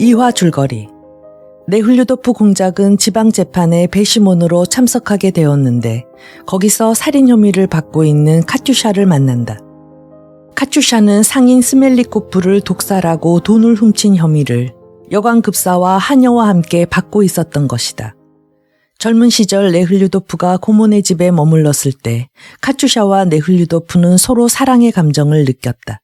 이화 줄거리. 네훌류도프 공작은 지방재판에 배심원으로 참석하게 되었는데 거기서 살인 혐의를 받고 있는 카투샤를 만난다. 카투샤는 상인 스멜리코프를 독살하고 돈을 훔친 혐의를 여관급사와 하녀와 함께 받고 있었던 것이다. 젊은 시절 네훌류도프가 고모네 집에 머물렀을 때 카투샤와 네훌류도프는 서로 사랑의 감정을 느꼈다.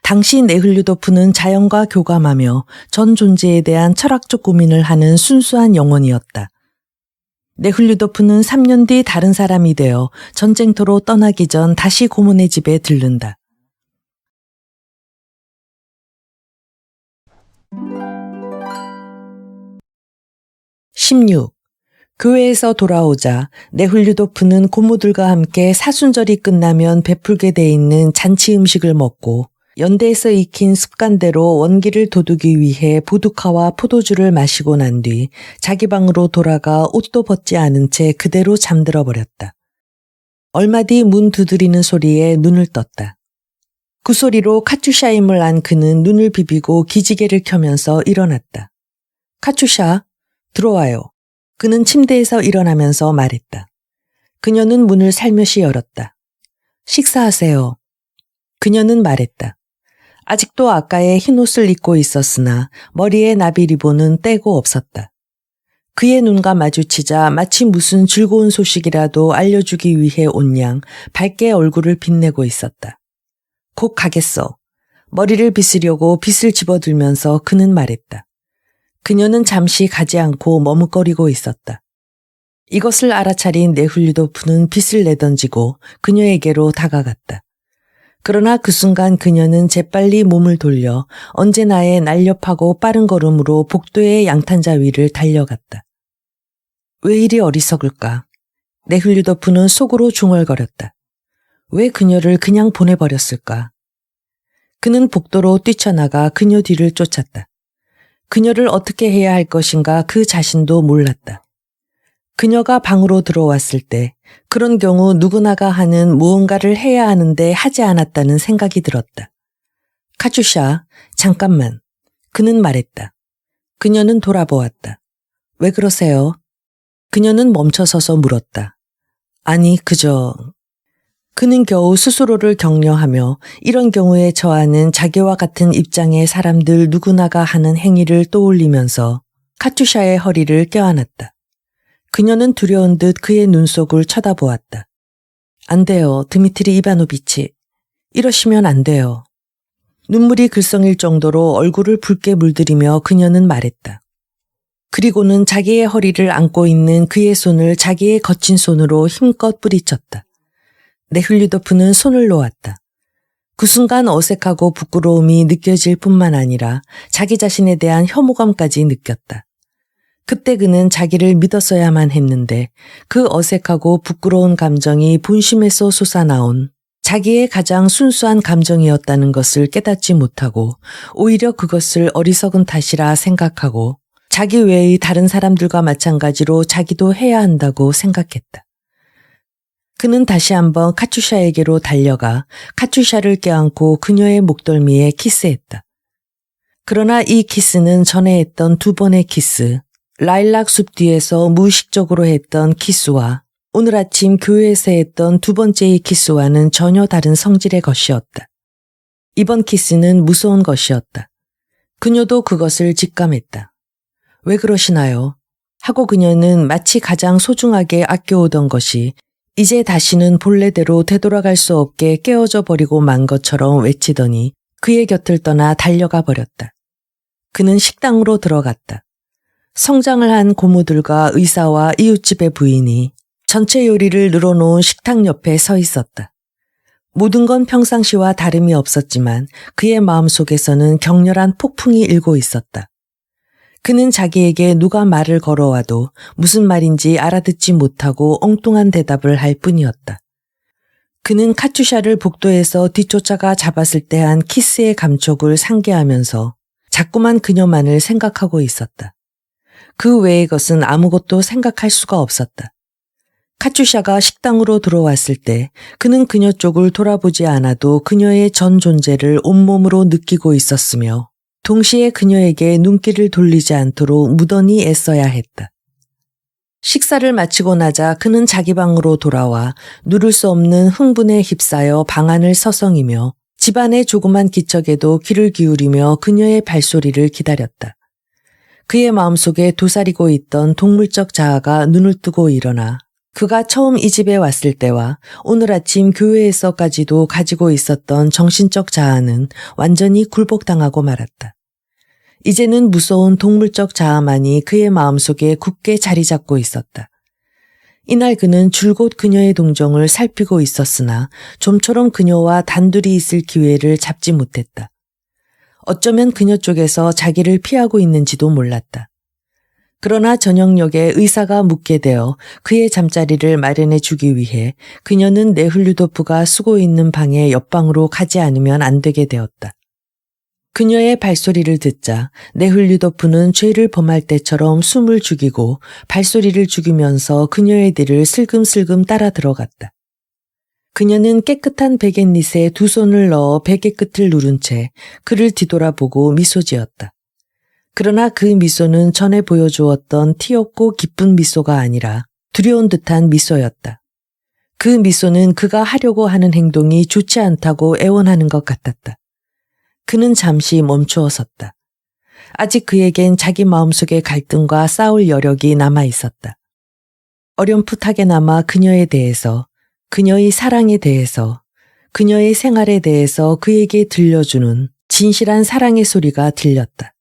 당시 네훌류도프는 자연과 교감하며 전 존재에 대한 철학적 고민을 하는 순수한 영혼이었다. 네훌류도프는 3년 뒤 다른 사람이 되어 전쟁터로 떠나기 전 다시 고모네 집에 들른다. (16) 교회에서 돌아오자 네훌류도프는 고모들과 함께 사순절이 끝나면 베풀게 돼 있는 잔치 음식을 먹고 연대에서 익힌 습관대로 원기를 돋우기 위해 보드카와 포도주를 마시고 난 뒤 자기 방으로 돌아가 옷도 벗지 않은 채 그대로 잠들어 버렸다. 얼마 뒤 문 두드리는 소리에 눈을 떴다. 그 소리로 카투샤임을 안 그는 눈을 비비고 기지개를 켜면서 일어났다. 카투샤, 들어와요. 그는 침대에서 일어나면서 말했다. 그녀는 문을 살며시 열었다. 식사하세요. 그녀는 말했다. 아직도 아까의 흰옷을 입고 있었으나 머리에 나비 리본은 떼고 없었다. 그의 눈과 마주치자 마치 무슨 즐거운 소식이라도 알려주기 위해 온 양 밝게 얼굴을 빛내고 있었다. 곧 가겠어. 머리를 빗으려고 빗을 집어들면서 그는 말했다. 그녀는 잠시 가지 않고 머뭇거리고 있었다. 이것을 알아차린 네훌류도프는 빗을 내던지고 그녀에게로 다가갔다. 그러나 그 순간 그녀는 재빨리 몸을 돌려 언제나의 날렵하고 빠른 걸음으로 복도의 양탄자 위를 달려갔다. 왜 이리 어리석을까? 네훌류도프는 속으로 중얼거렸다. 왜 그녀를 그냥 보내버렸을까? 그는 복도로 뛰쳐나가 그녀 뒤를 쫓았다. 그녀를 어떻게 해야 할 것인가 그 자신도 몰랐다. 그녀가 방으로 들어왔을 때 그런 경우 누구나가 하는 무언가를 해야 하는데 하지 않았다는 생각이 들었다. 카투샤, 잠깐만. 그는 말했다. 그녀는 돌아보았다. 왜 그러세요? 그녀는 멈춰서서 물었다. 아니, 그저... 그는 겨우 스스로를 격려하며 이런 경우에 처하는 자기와 같은 입장의 사람들 누구나가 하는 행위를 떠올리면서 카투샤의 허리를 껴안았다. 그녀는 두려운 듯 그의 눈속을 쳐다보았다. 안 돼요, 드미트리 이바노비치. 이러시면 안 돼요. 눈물이 글썽일 정도로 얼굴을 붉게 물들이며 그녀는 말했다. 그리고는 자기의 허리를 안고 있는 그의 손을 자기의 거친 손으로 힘껏 뿌리쳤다. 네훌류도프는 손을 놓았다. 그 순간 어색하고 부끄러움이 느껴질 뿐만 아니라 자기 자신에 대한 혐오감까지 느꼈다. 그때 그는 자기를 믿었어야만 했는데 그 어색하고 부끄러운 감정이 본심에서 솟아나온 자기의 가장 순수한 감정이었다는 것을 깨닫지 못하고 오히려 그것을 어리석은 탓이라 생각하고 자기 외의 다른 사람들과 마찬가지로 자기도 해야 한다고 생각했다. 그는 다시 한번 카투샤에게로 달려가 카투샤를 껴안고 그녀의 목덜미에 키스했다. 그러나 이 키스는 전에 했던 두 번의 키스, 라일락 숲 뒤에서 무의식적으로 했던 키스와 오늘 아침 교회에서 했던 두 번째의 키스와는 전혀 다른 성질의 것이었다. 이번 키스는 무서운 것이었다. 그녀도 그것을 직감했다. 왜 그러시나요? 하고 그녀는 마치 가장 소중하게 아껴오던 것이 이제 다시는 본래대로 되돌아갈 수 없게 깨어져 버리고 만 것처럼 외치더니 그의 곁을 떠나 달려가 버렸다. 그는 식당으로 들어갔다. 성장을 한 고모들과 의사와 이웃집의 부인이 전체 요리를 늘어놓은 식탁 옆에 서 있었다. 모든 건 평상시와 다름이 없었지만 그의 마음속에서는 격렬한 폭풍이 일고 있었다. 그는 자기에게 누가 말을 걸어와도 무슨 말인지 알아듣지 못하고 엉뚱한 대답을 할 뿐이었다. 그는 카투샤를 복도에서 뒤쫓아가 잡았을 때 한 키스의 감촉을 상기하면서 자꾸만 그녀만을 생각하고 있었다. 그 외의 것은 아무것도 생각할 수가 없었다. 카투샤가 식당으로 들어왔을 때 그는 그녀 쪽을 돌아보지 않아도 그녀의 전 존재를 온몸으로 느끼고 있었으며 동시에 그녀에게 눈길을 돌리지 않도록 무던히 애써야 했다. 식사를 마치고 나자 그는 자기 방으로 돌아와 누를 수 없는 흥분에 휩싸여 방 안을 서성이며 집안의 조그만 기척에도 귀를 기울이며 그녀의 발소리를 기다렸다. 그의 마음속에 도사리고 있던 동물적 자아가 눈을 뜨고 일어나 그가 처음 이 집에 왔을 때와 오늘 아침 교회에서까지도 가지고 있었던 정신적 자아는 완전히 굴복당하고 말았다. 이제는 무서운 동물적 자아만이 그의 마음속에 굳게 자리 잡고 있었다. 이날 그는 줄곧 그녀의 동정을 살피고 있었으나 좀처럼 그녀와 단둘이 있을 기회를 잡지 못했다. 어쩌면 그녀 쪽에서 자기를 피하고 있는지도 몰랐다. 그러나 저녁녘에 의사가 묻게 되어 그의 잠자리를 마련해 주기 위해 그녀는 네훌류도프가 쓰고 있는 방의 옆방으로 가지 않으면 안 되게 되었다. 그녀의 발소리를 듣자 네훌류도프는 죄를 범할 때처럼 숨을 죽이고 발소리를 죽이면서 그녀의 뒤를 슬금슬금 따라 들어갔다. 그녀는 깨끗한 베갯닛에 두 손을 넣어 베개 끝을 누른 채 그를 뒤돌아보고 미소 지었다. 그러나 그 미소는 전에 보여주었던 티없고 기쁜 미소가 아니라 두려운 듯한 미소였다. 그 미소는 그가 하려고 하는 행동이 좋지 않다고 애원하는 것 같았다. 그는 잠시 멈추어 섰다. 아직 그에겐 자기 마음속의 갈등과 싸울 여력이 남아 있었다. 어렴풋하게 남아 그녀에 대해서, 그녀의 사랑에 대해서, 그녀의 생활에 대해서 그에게 들려주는 진실한 사랑의 소리가 들렸다.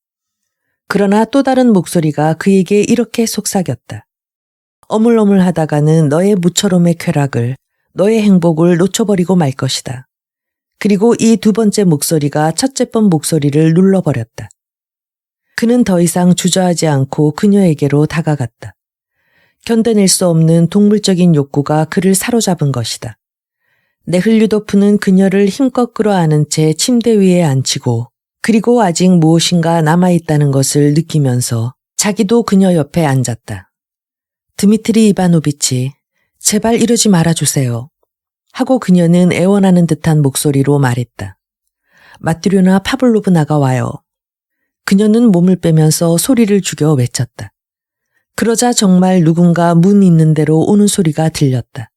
그러나 또 다른 목소리가 그에게 이렇게 속삭였다. 어물어물하다가는 너의 무처럼의 쾌락을, 너의 행복을 놓쳐버리고 말 것이다. 그리고 이 두 번째 목소리가 첫째 번 목소리를 눌러버렸다. 그는 더 이상 주저하지 않고 그녀에게로 다가갔다. 견뎌낼 수 없는 동물적인 욕구가 그를 사로잡은 것이다. 네훌류도프는 그녀를 힘껏 끌어안은 채 침대 위에 앉히고 그리고 아직 무엇인가 남아있다는 것을 느끼면서 자기도 그녀 옆에 앉았다. 드미트리 이바노비치, 제발 이러지 말아주세요. 하고 그녀는 애원하는 듯한 목소리로 말했다. 마트료나 파블로브나가 와요. 그녀는 몸을 빼면서 소리를 죽여 외쳤다. 그러자 정말 누군가 문 있는 대로 오는 소리가 들렸다.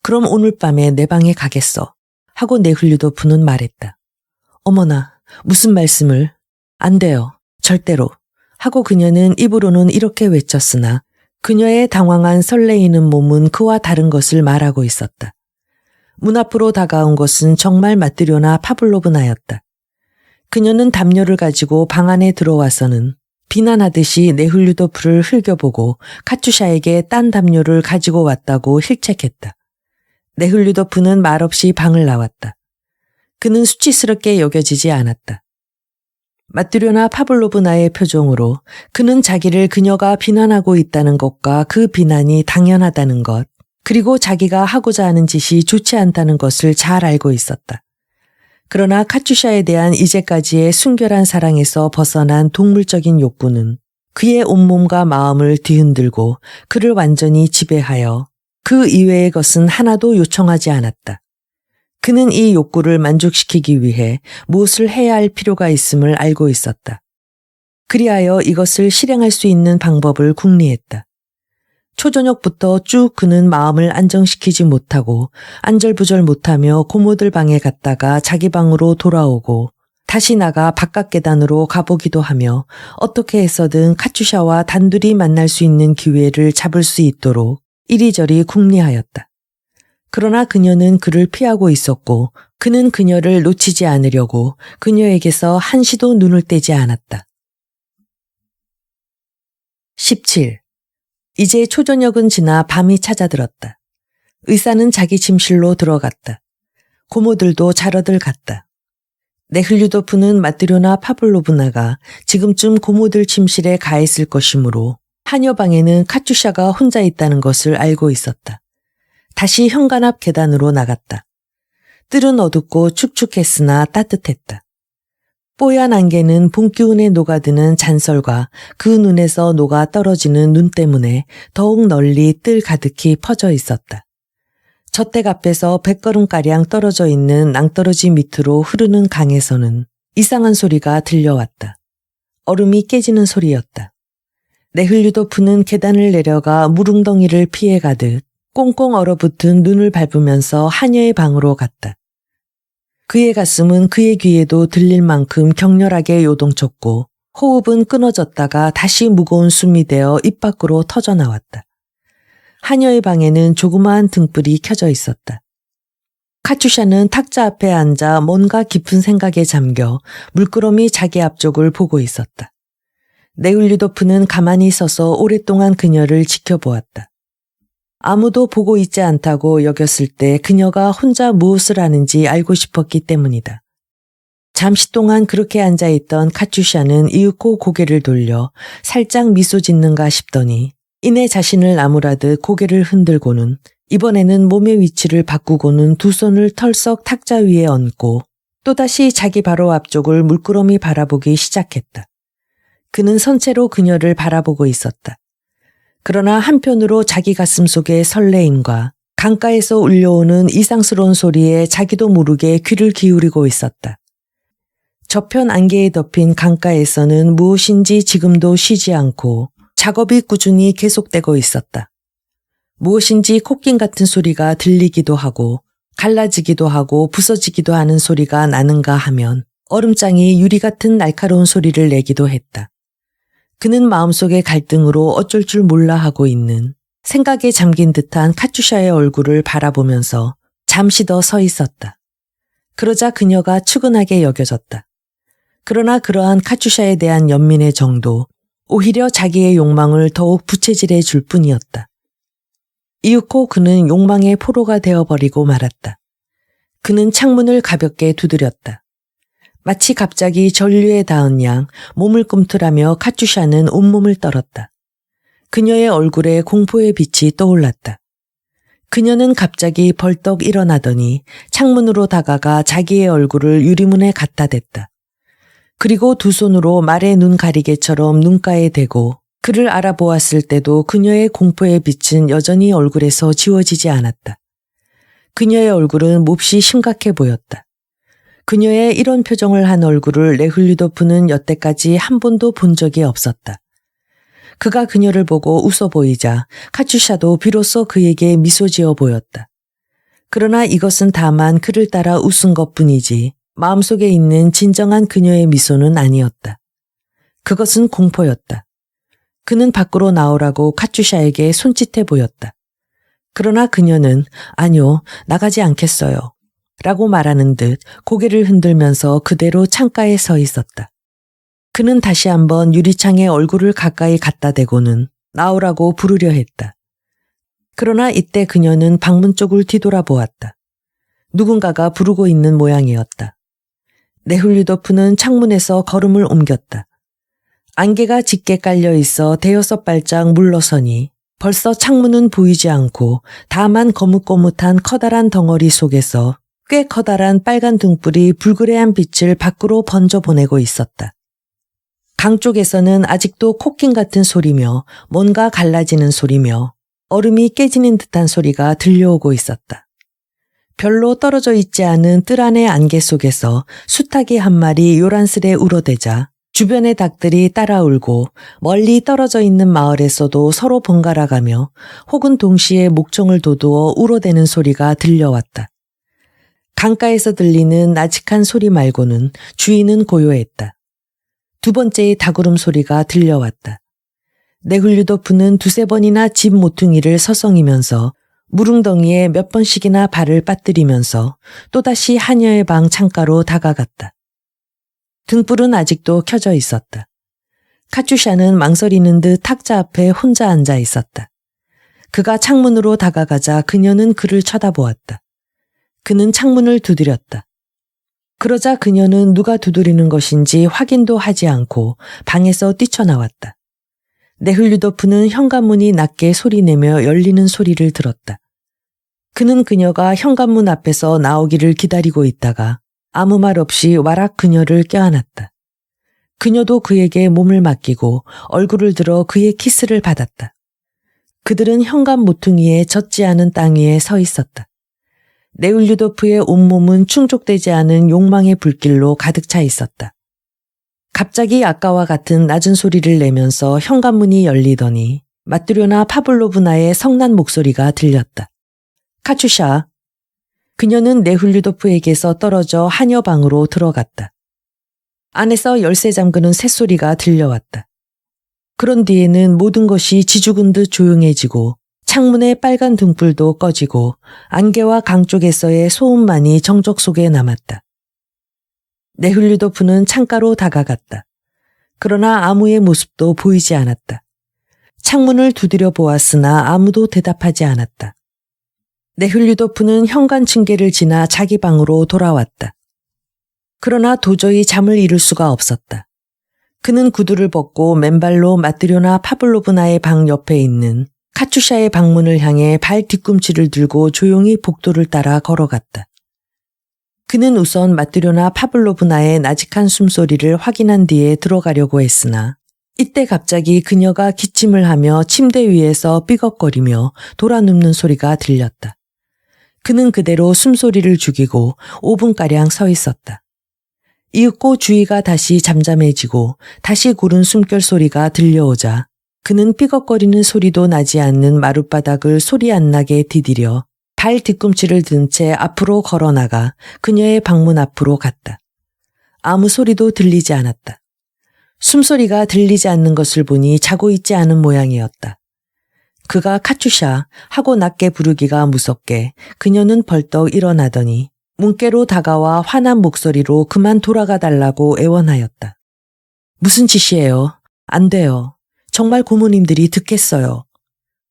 그럼 오늘 밤에 내 방에 가겠어. 하고 네훌류도프는 말했다. 어머나, 무슨 말씀을? 안 돼요. 절대로. 하고 그녀는 입으로는 이렇게 외쳤으나 그녀의 당황한 설레이는 몸은 그와 다른 것을 말하고 있었다. 문 앞으로 다가온 것은 정말 마트료나 파블로브나였다. 그녀는 담요를 가지고 방 안에 들어와서는 비난하듯이 네훌류도프를 흘겨보고 카투샤에게 딴 담요를 가지고 왔다고 힐책했다. 네훌류도프는 말없이 방을 나왔다. 그는 수치스럽게 여겨지지 않았다. 마트료나 파블로브나의 표정으로 그는 자기를 그녀가 비난하고 있다는 것과 그 비난이 당연하다는 것, 그리고 자기가 하고자 하는 짓이 좋지 않다는 것을 잘 알고 있었다. 그러나 카투샤에 대한 이제까지의 순결한 사랑에서 벗어난 동물적인 욕구는 그의 온몸과 마음을 뒤흔들고 그를 완전히 지배하여 그 이외의 것은 하나도 요청하지 않았다. 그는 이 욕구를 만족시키기 위해 무엇을 해야 할 필요가 있음을 알고 있었다. 그리하여 이것을 실행할 수 있는 방법을 궁리했다. 초저녁부터 쭉 그는 마음을 안정시키지 못하고 안절부절 못하며 고모들 방에 갔다가 자기 방으로 돌아오고 다시 나가 바깥 계단으로 가보기도 하며 어떻게 해서든 카투샤와 단둘이 만날 수 있는 기회를 잡을 수 있도록 이리저리 궁리하였다. 그러나 그녀는 그를 피하고 있었고 그는 그녀를 놓치지 않으려고 그녀에게서 한시도 눈을 떼지 않았다. 17. 이제 초저녁은 지나 밤이 찾아들었다. 의사는 자기 침실로 들어갔다. 고모들도 자러들 갔다. 네훌류도프는 마트료나 파블로브나가 지금쯤 고모들 침실에 가 있을 것이므로 하녀방에는 카투샤가 혼자 있다는 것을 알고 있었다. 다시 현관 앞 계단으로 나갔다. 뜰은 어둡고 축축했으나 따뜻했다. 뽀얀 안개는 봄 기운에 녹아드는 잔설과 그 눈에서 녹아 떨어지는 눈 때문에 더욱 널리 뜰 가득히 퍼져 있었다. 저택 앞에서 100걸음가량 떨어져 있는 낭떠러지 밑으로 흐르는 강에서는 이상한 소리가 들려왔다. 얼음이 깨지는 소리였다. 네흘류도프는 계단을 내려가 무릉덩이를 피해가듯 꽁꽁 얼어붙은 눈을 밟으면서 하녀의 방으로 갔다. 그의 가슴은 그의 귀에도 들릴 만큼 격렬하게 요동쳤고 호흡은 끊어졌다가 다시 무거운 숨이 되어 입 밖으로 터져나왔다. 하녀의 방에는 조그마한 등불이 켜져 있었다. 카츄샤는 탁자 앞에 앉아 뭔가 깊은 생각에 잠겨 물끄러미 자기 앞쪽을 보고 있었다. 네흘류도프는 가만히 서서 오랫동안 그녀를 지켜보았다. 아무도 보고 있지 않다고 여겼을 때 그녀가 혼자 무엇을 하는지 알고 싶었기 때문이다. 잠시 동안 그렇게 앉아있던 카츄샤는 이윽고 고개를 돌려 살짝 미소 짓는가 싶더니 이내 자신을 나무라듯 고개를 흔들고는 이번에는 몸의 위치를 바꾸고는 두 손을 털썩 탁자 위에 얹고 또다시 자기 바로 앞쪽을 물끄러미 바라보기 시작했다. 그는 선체로 그녀를 바라보고 있었다. 그러나 한편으로 자기 가슴 속의 설레임과 강가에서 울려오는 이상스러운 소리에 자기도 모르게 귀를 기울이고 있었다. 저편 안개에 덮인 강가에서는 무엇인지 지금도 쉬지 않고 작업이 꾸준히 계속되고 있었다. 무엇인지 콧긴 같은 소리가 들리기도 하고 갈라지기도 하고 부서지기도 하는 소리가 나는가 하면 얼음장이 유리 같은 날카로운 소리를 내기도 했다. 그는 마음속의 갈등으로 어쩔 줄 몰라 하고 있는 생각에 잠긴 듯한 카츄샤의 얼굴을 바라보면서 잠시 더 서 있었다. 그러자 그녀가 측은하게 여겨졌다. 그러나 그러한 카츄샤에 대한 연민의 정도, 오히려 자기의 욕망을 더욱 부채질해 줄 뿐이었다. 이윽고 그는 욕망의 포로가 되어버리고 말았다. 그는 창문을 가볍게 두드렸다. 마치 갑자기 전류에 닿은 양 몸을 꿈틀하며 카츄샤는 온몸을 떨었다. 그녀의 얼굴에 공포의 빛이 떠올랐다. 그녀는 갑자기 벌떡 일어나더니 창문으로 다가가 자기의 얼굴을 유리문에 갖다 댔다. 그리고 두 손으로 말의 눈 가리개처럼 눈가에 대고 그를 알아보았을 때도 그녀의 공포의 빛은 여전히 얼굴에서 지워지지 않았다. 그녀의 얼굴은 몹시 심각해 보였다. 그녀의 이런 표정을 한 얼굴을 네흘류도프는 여태까지 한 번도 본 적이 없었다. 그가 그녀를 보고 웃어 보이자 카츄샤도 비로소 그에게 미소 지어 보였다. 그러나 이것은 다만 그를 따라 웃은 것뿐이지 마음속에 있는 진정한 그녀의 미소는 아니었다. 그것은 공포였다. 그는 밖으로 나오라고 카츄샤에게 손짓해 보였다. 그러나 그녀는 아니요, 나가지 않겠어요. 라고 말하는 듯 고개를 흔들면서 그대로 창가에 서 있었다. 그는 다시 한번 유리창에 얼굴을 가까이 갖다 대고는 나오라고 부르려 했다. 그러나 이때 그녀는 방문 쪽을 뒤돌아보았다. 누군가가 부르고 있는 모양이었다. 네흘류도프는 창문에서 걸음을 옮겼다. 안개가 짙게 깔려 있어 대여섯 발짝 물러서니 벌써 창문은 보이지 않고 다만 거뭇거뭇한 커다란 덩어리 속에서 꽤 커다란 빨간 등불이 불그레한 빛을 밖으로 번져 보내고 있었다. 강 쪽에서는 아직도 콧긴 같은 소리며 뭔가 갈라지는 소리며 얼음이 깨지는 듯한 소리가 들려오고 있었다. 별로 떨어져 있지 않은 뜰 안의 안개 속에서 수탉이 한 마리 요란스레 울어대자 주변의 닭들이 따라 울고 멀리 떨어져 있는 마을에서도 서로 번갈아가며 혹은 동시에 목청을 돋우어 울어대는 소리가 들려왔다. 강가에서 들리는 나직한 소리 말고는 주위는 고요했다. 두 번째의 닭울음 소리가 들려왔다. 네흘류도프는 두세 번이나 집 모퉁이를 서성이면서 무릉덩이에 몇 번씩이나 발을 빠뜨리면서 또다시 하녀의 방 창가로 다가갔다. 등불은 아직도 켜져 있었다. 카츄샤는 망설이는 듯 탁자 앞에 혼자 앉아 있었다. 그가 창문으로 다가가자 그녀는 그를 쳐다보았다. 그는 창문을 두드렸다. 그러자 그녀는 누가 두드리는 것인지 확인도 하지 않고 방에서 뛰쳐나왔다. 네흘류도프는 현관문이 낮게 소리내며 열리는 소리를 들었다. 그는 그녀가 현관문 앞에서 나오기를 기다리고 있다가 아무 말 없이 와락 그녀를 껴안았다. 그녀도 그에게 몸을 맡기고 얼굴을 들어 그의 키스를 받았다. 그들은 현관 모퉁이에 젖지 않은 땅 위에 서 있었다. 네훌류도프의 온몸은 충족되지 않은 욕망의 불길로 가득 차 있었다. 갑자기 아까와 같은 낮은 소리를 내면서 현관문이 열리더니 마트료나 파블로브나의 성난 목소리가 들렸다. 카츄샤. 그녀는 네훌류도프에게서 떨어져 하녀 방으로 들어갔다. 안에서 열쇠 잠그는 새소리가 들려왔다. 그런 뒤에는 모든 것이 지죽은 듯 조용해지고 창문의 빨간 등불도 꺼지고 안개와 강 쪽에서의 소음만이 정적 속에 남았다. 네훌류도프는 창가로 다가갔다. 그러나 아무의 모습도 보이지 않았다. 창문을 두드려 보았으나 아무도 대답하지 않았다. 네훌류도프는 현관 층계를 지나 자기 방으로 돌아왔다. 그러나 도저히 잠을 이룰 수가 없었다. 그는 구두를 벗고 맨발로 마트료나 파블로브나의 방 옆에 있는 카츄샤의 방문을 향해 발 뒤꿈치를 들고 조용히 복도를 따라 걸어갔다. 그는 우선 마트료나 파블로브나의 나직한 숨소리를 확인한 뒤에 들어가려고 했으나 이때 갑자기 그녀가 기침을 하며 침대 위에서 삐걱거리며 돌아눕는 소리가 들렸다. 그는 그대로 숨소리를 죽이고 5분가량 서 있었다. 이윽고 주위가 다시 잠잠해지고 다시 고른 숨결 소리가 들려오자 그는 삐걱거리는 소리도 나지 않는 마룻바닥을 소리 안 나게 디디려 발 뒤꿈치를 든 채 앞으로 걸어나가 그녀의 방문 앞으로 갔다. 아무 소리도 들리지 않았다. 숨소리가 들리지 않는 것을 보니 자고 있지 않은 모양이었다. 그가 카츄샤 하고 낮게 부르기가 무섭게 그녀는 벌떡 일어나더니 문께로 다가와 화난 목소리로 그만 돌아가 달라고 애원하였다. 무슨 짓이에요? 안 돼요. 정말 고모님들이 듣겠어요.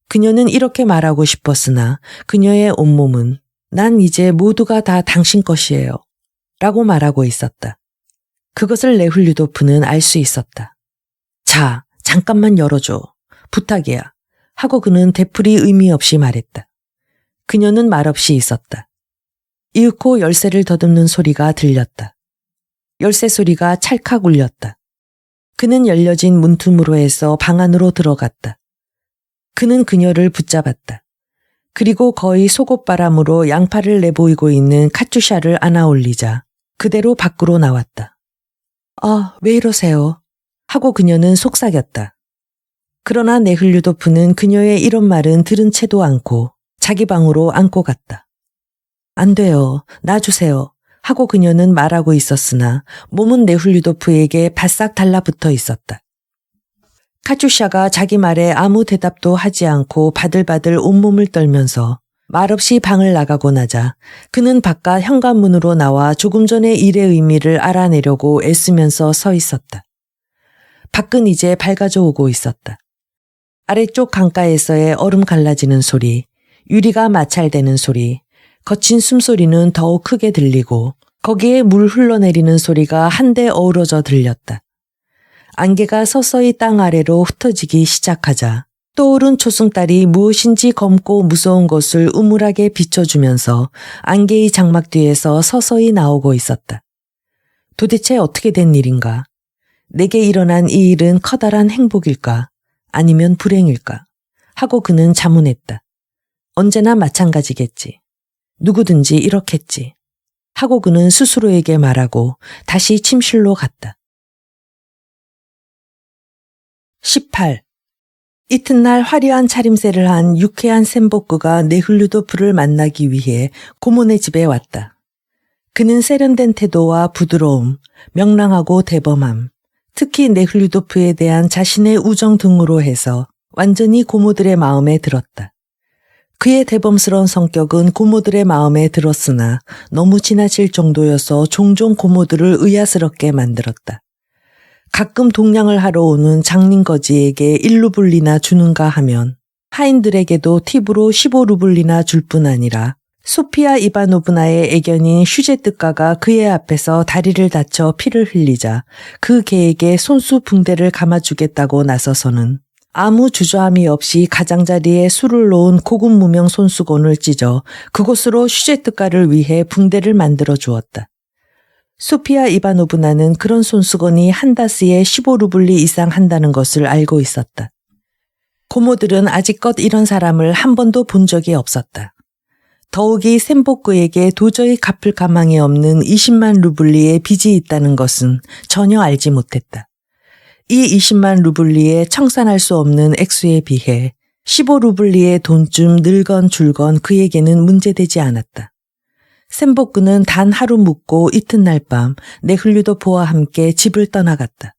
그녀는 이렇게 말하고 싶었으나 그녀의 온몸은 난 이제 모두가 다 당신 것이에요. 라고 말하고 있었다. 그것을 네훌류도프는 알 수 있었다. 자, 잠깐만 열어줘. 부탁이야. 하고 그는 되풀이 의미 없이 말했다. 그녀는 말없이 있었다. 이윽고 열쇠를 더듬는 소리가 들렸다. 열쇠 소리가 찰칵 울렸다. 그는 열려진 문틈으로 해서 방 안으로 들어갔다. 그는 그녀를 붙잡았다. 그리고 거의 속옷바람으로 양팔을 내보이고 있는 카츄샤를 안아 올리자 그대로 밖으로 나왔다. 아, 왜 이러세요? 하고 그녀는 속삭였다. 그러나 네훌류도프는 그녀의 이런 말은 들은 채도 않고 자기 방으로 안고 갔다. 안 돼요. 놔주세요. 하고 그녀는 말하고 있었으나 몸은 네훌류도프에게 바싹 달라붙어 있었다. 카츄샤가 자기 말에 아무 대답도 하지 않고 바들바들 온몸을 떨면서 말없이 방을 나가고 나자 그는 바깥 현관문으로 나와 조금 전의 일의 의미를 알아내려고 애쓰면서 서 있었다. 밖은 이제 밝아져 오고 있었다. 아래쪽 강가에서의 얼음 갈라지는 소리, 유리가 마찰되는 소리, 거친 숨소리는 더욱 크게 들리고 거기에 물 흘러내리는 소리가 한데 어우러져 들렸다. 안개가 서서히 땅 아래로 흩어지기 시작하자 떠오른 초승달이 무엇인지 검고 무서운 것을 우물하게 비춰주면서 안개의 장막 뒤에서 서서히 나오고 있었다. 도대체 어떻게 된 일인가? 내게 일어난 이 일은 커다란 행복일까? 아니면 불행일까? 하고 그는 자문했다. 언제나 마찬가지겠지. 누구든지 이렇겠지. 하고 그는 스스로에게 말하고 다시 침실로 갔다. 18. 이튿날 화려한 차림새를 한 유쾌한 샘버그가 네훌류도프를 만나기 위해 고모네 집에 왔다. 그는 세련된 태도와 부드러움, 명랑하고 대범함, 특히 네훌류도프에 대한 자신의 우정 등으로 해서 완전히 고모들의 마음에 들었다. 그의 대범스러운 성격은 고모들의 마음에 들었으나 너무 지나칠 정도여서 종종 고모들을 의아스럽게 만들었다. 가끔 동냥을 하러 오는 장린거지에게 1루블리나 주는가 하면 하인들에게도 팁으로 15루블리나 줄 뿐 아니라 소피아 이바노브나의 애견인 슈제뜨가가 그의 앞에서 다리를 다쳐 피를 흘리자 그 개에게 손수 붕대를 감아주겠다고 나서서는 아무 주저함이 없이 가장자리에 술을 놓은 고급 무명 손수건을 찢어 그곳으로 슈제뜨가를 위해 붕대를 만들어 주었다. 소피아 이바노브나는 그런 손수건이 한 다스에 15루블리 이상 한다는 것을 알고 있었다. 고모들은 아직껏 이런 사람을 한 번도 본 적이 없었다. 더욱이 샘보크에게 도저히 갚을 가망이 없는 20만 루블리의 빚이 있다는 것은 전혀 알지 못했다. 이 20만 루블리에 청산할 수 없는 액수에 비해 15루블리의 돈쯤 늘건 줄건 그에게는 문제되지 않았다. 샘보크는 단 하루 묵고 이튿날 밤 네흘류도프와 함께 집을 떠나갔다.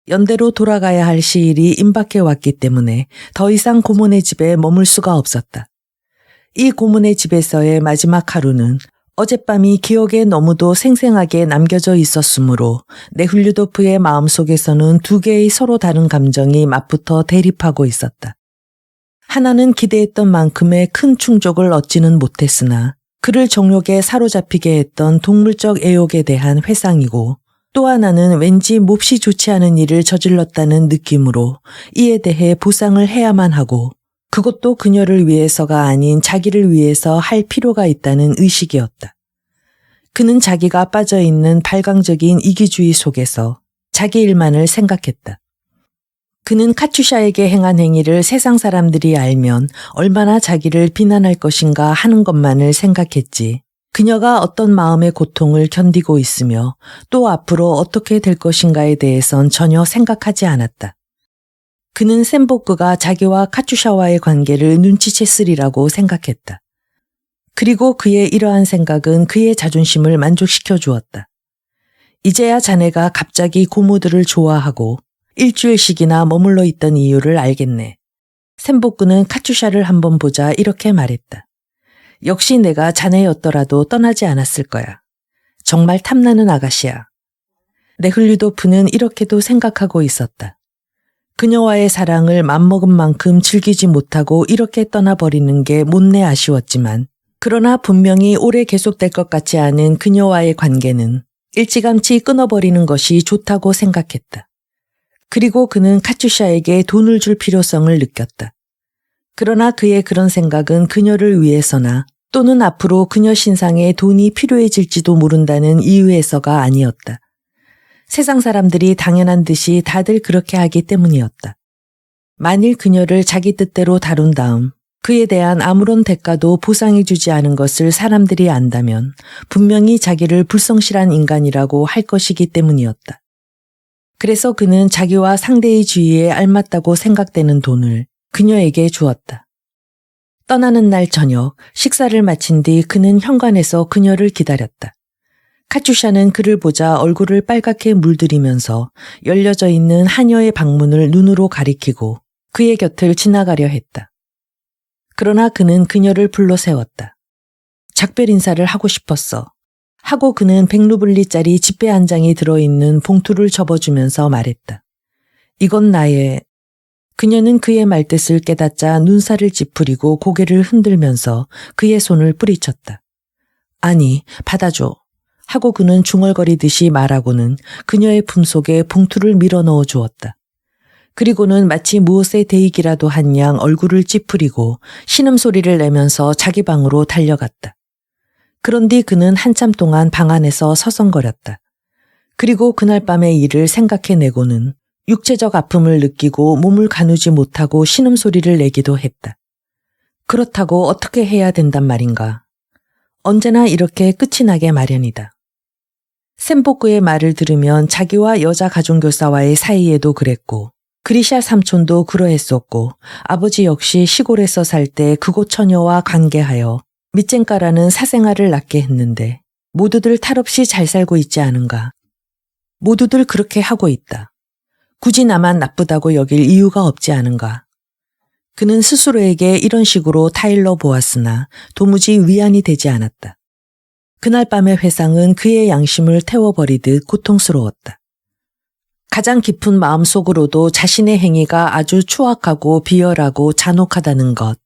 연대로 돌아가야 할 시일이 임박해 왔기 때문에 더 이상 고모네 집에 머물 수가 없었다. 이 고모네 집에서의 마지막 하루는 어젯밤이 기억에 너무도 생생하게 남겨져 있었으므로 네흘류도프의 마음속에서는 두 개의 서로 다른 감정이 맞붙어 대립하고 있었다. 하나는 기대했던 만큼의 큰 충족을 얻지는 못했으나 그를 정욕에 사로잡히게 했던 동물적 애욕에 대한 회상이고, 또 하나는 왠지 몹시 좋지 않은 일을 저질렀다는 느낌으로 이에 대해 보상을 해야만 하고, 그것도 그녀를 위해서가 아닌 자기를 위해서 할 필요가 있다는 의식이었다. 그는 자기가 빠져있는 발광적인 이기주의 속에서 자기 일만을 생각했다. 그는 카츄샤에게 행한 행위를 세상 사람들이 알면 얼마나 자기를 비난할 것인가 하는 것만을 생각했지. 그녀가 어떤 마음의 고통을 견디고 있으며 또 앞으로 어떻게 될 것인가에 대해선 전혀 생각하지 않았다. 그는 샘보크가 자기와 카츄샤와의 관계를 눈치챘으리라고 생각했다. 그리고 그의 이러한 생각은 그의 자존심을 만족시켜 주었다. 이제야 자네가 갑자기 고모들을 좋아하고 일주일씩이나 머물러 있던 이유를 알겠네. 샘보크는 카츄샤를 한번 보자 이렇게 말했다. 역시 내가 자네였더라도 떠나지 않았을 거야. 정말 탐나는 아가씨야. 네흘류도프는 이렇게도 생각하고 있었다. 그녀와의 사랑을 맘먹은 만큼 즐기지 못하고 이렇게 떠나버리는 게 못내 아쉬웠지만, 그러나 분명히 오래 계속될 것 같지 않은 그녀와의 관계는 일찌감치 끊어버리는 것이 좋다고 생각했다. 그리고 그는 카츄샤에게 돈을 줄 필요성을 느꼈다. 그러나 그의 그런 생각은 그녀를 위해서나 또는 앞으로 그녀 신상에 돈이 필요해질지도 모른다는 이유에서가 아니었다. 세상 사람들이 당연한 듯이 다들 그렇게 하기 때문이었다. 만일 그녀를 자기 뜻대로 다룬 다음 그에 대한 아무런 대가도 보상해주지 않은 것을 사람들이 안다면 분명히 자기를 불성실한 인간이라고 할 것이기 때문이었다. 그래서 그는 자기와 상대의 주의에 알맞다고 생각되는 돈을 그녀에게 주었다. 떠나는 날 저녁 식사를 마친 뒤 그는 현관에서 그녀를 기다렸다. 카츄샤는 그를 보자 얼굴을 빨갛게 물들이면서 열려져 있는 하녀의 방문을 눈으로 가리키고 그의 곁을 지나가려 했다. 그러나 그는 그녀를 불러 세웠다. 작별 인사를 하고 싶었어. 하고 그는 100루블리짜리 지폐 한 장이 들어있는 봉투를 접어주면서 말했다. 이건 나의... 그녀는 그의 말뜻을 깨닫자 눈살을 찌푸리고 고개를 흔들면서 그의 손을 뿌리쳤다. 아니, 받아줘. 하고 그는 중얼거리듯이 말하고는 그녀의 품속에 봉투를 밀어넣어 주었다. 그리고는 마치 무엇에 대익이라도 한 양 얼굴을 찌푸리고 신음소리를 내면서 자기 방으로 달려갔다. 그런 뒤 그는 한참 동안 방 안에서 서성거렸다. 그리고 그날 밤의 일을 생각해내고는 육체적 아픔을 느끼고 몸을 가누지 못하고 신음소리를 내기도 했다. 그렇다고 어떻게 해야 된단 말인가. 언제나 이렇게 끝이 나게 마련이다. 샘보크의 말을 들으면 자기와 여자 가정교사와의 사이에도 그랬고, 그리샤 삼촌도 그러했었고, 아버지 역시 시골에서 살 때 그곳 처녀와 관계하여 밑쟁가라는 사생아를 낳게 했는데 모두들 탈없이 잘 살고 있지 않은가. 모두들 그렇게 하고 있다. 굳이 나만 나쁘다고 여길 이유가 없지 않은가. 그는 스스로에게 이런 식으로 타일러 보았으나 도무지 위안이 되지 않았다. 그날 밤의 회상은 그의 양심을 태워버리듯 고통스러웠다. 가장 깊은 마음속으로도 자신의 행위가 아주 추악하고 비열하고 잔혹하다는 것,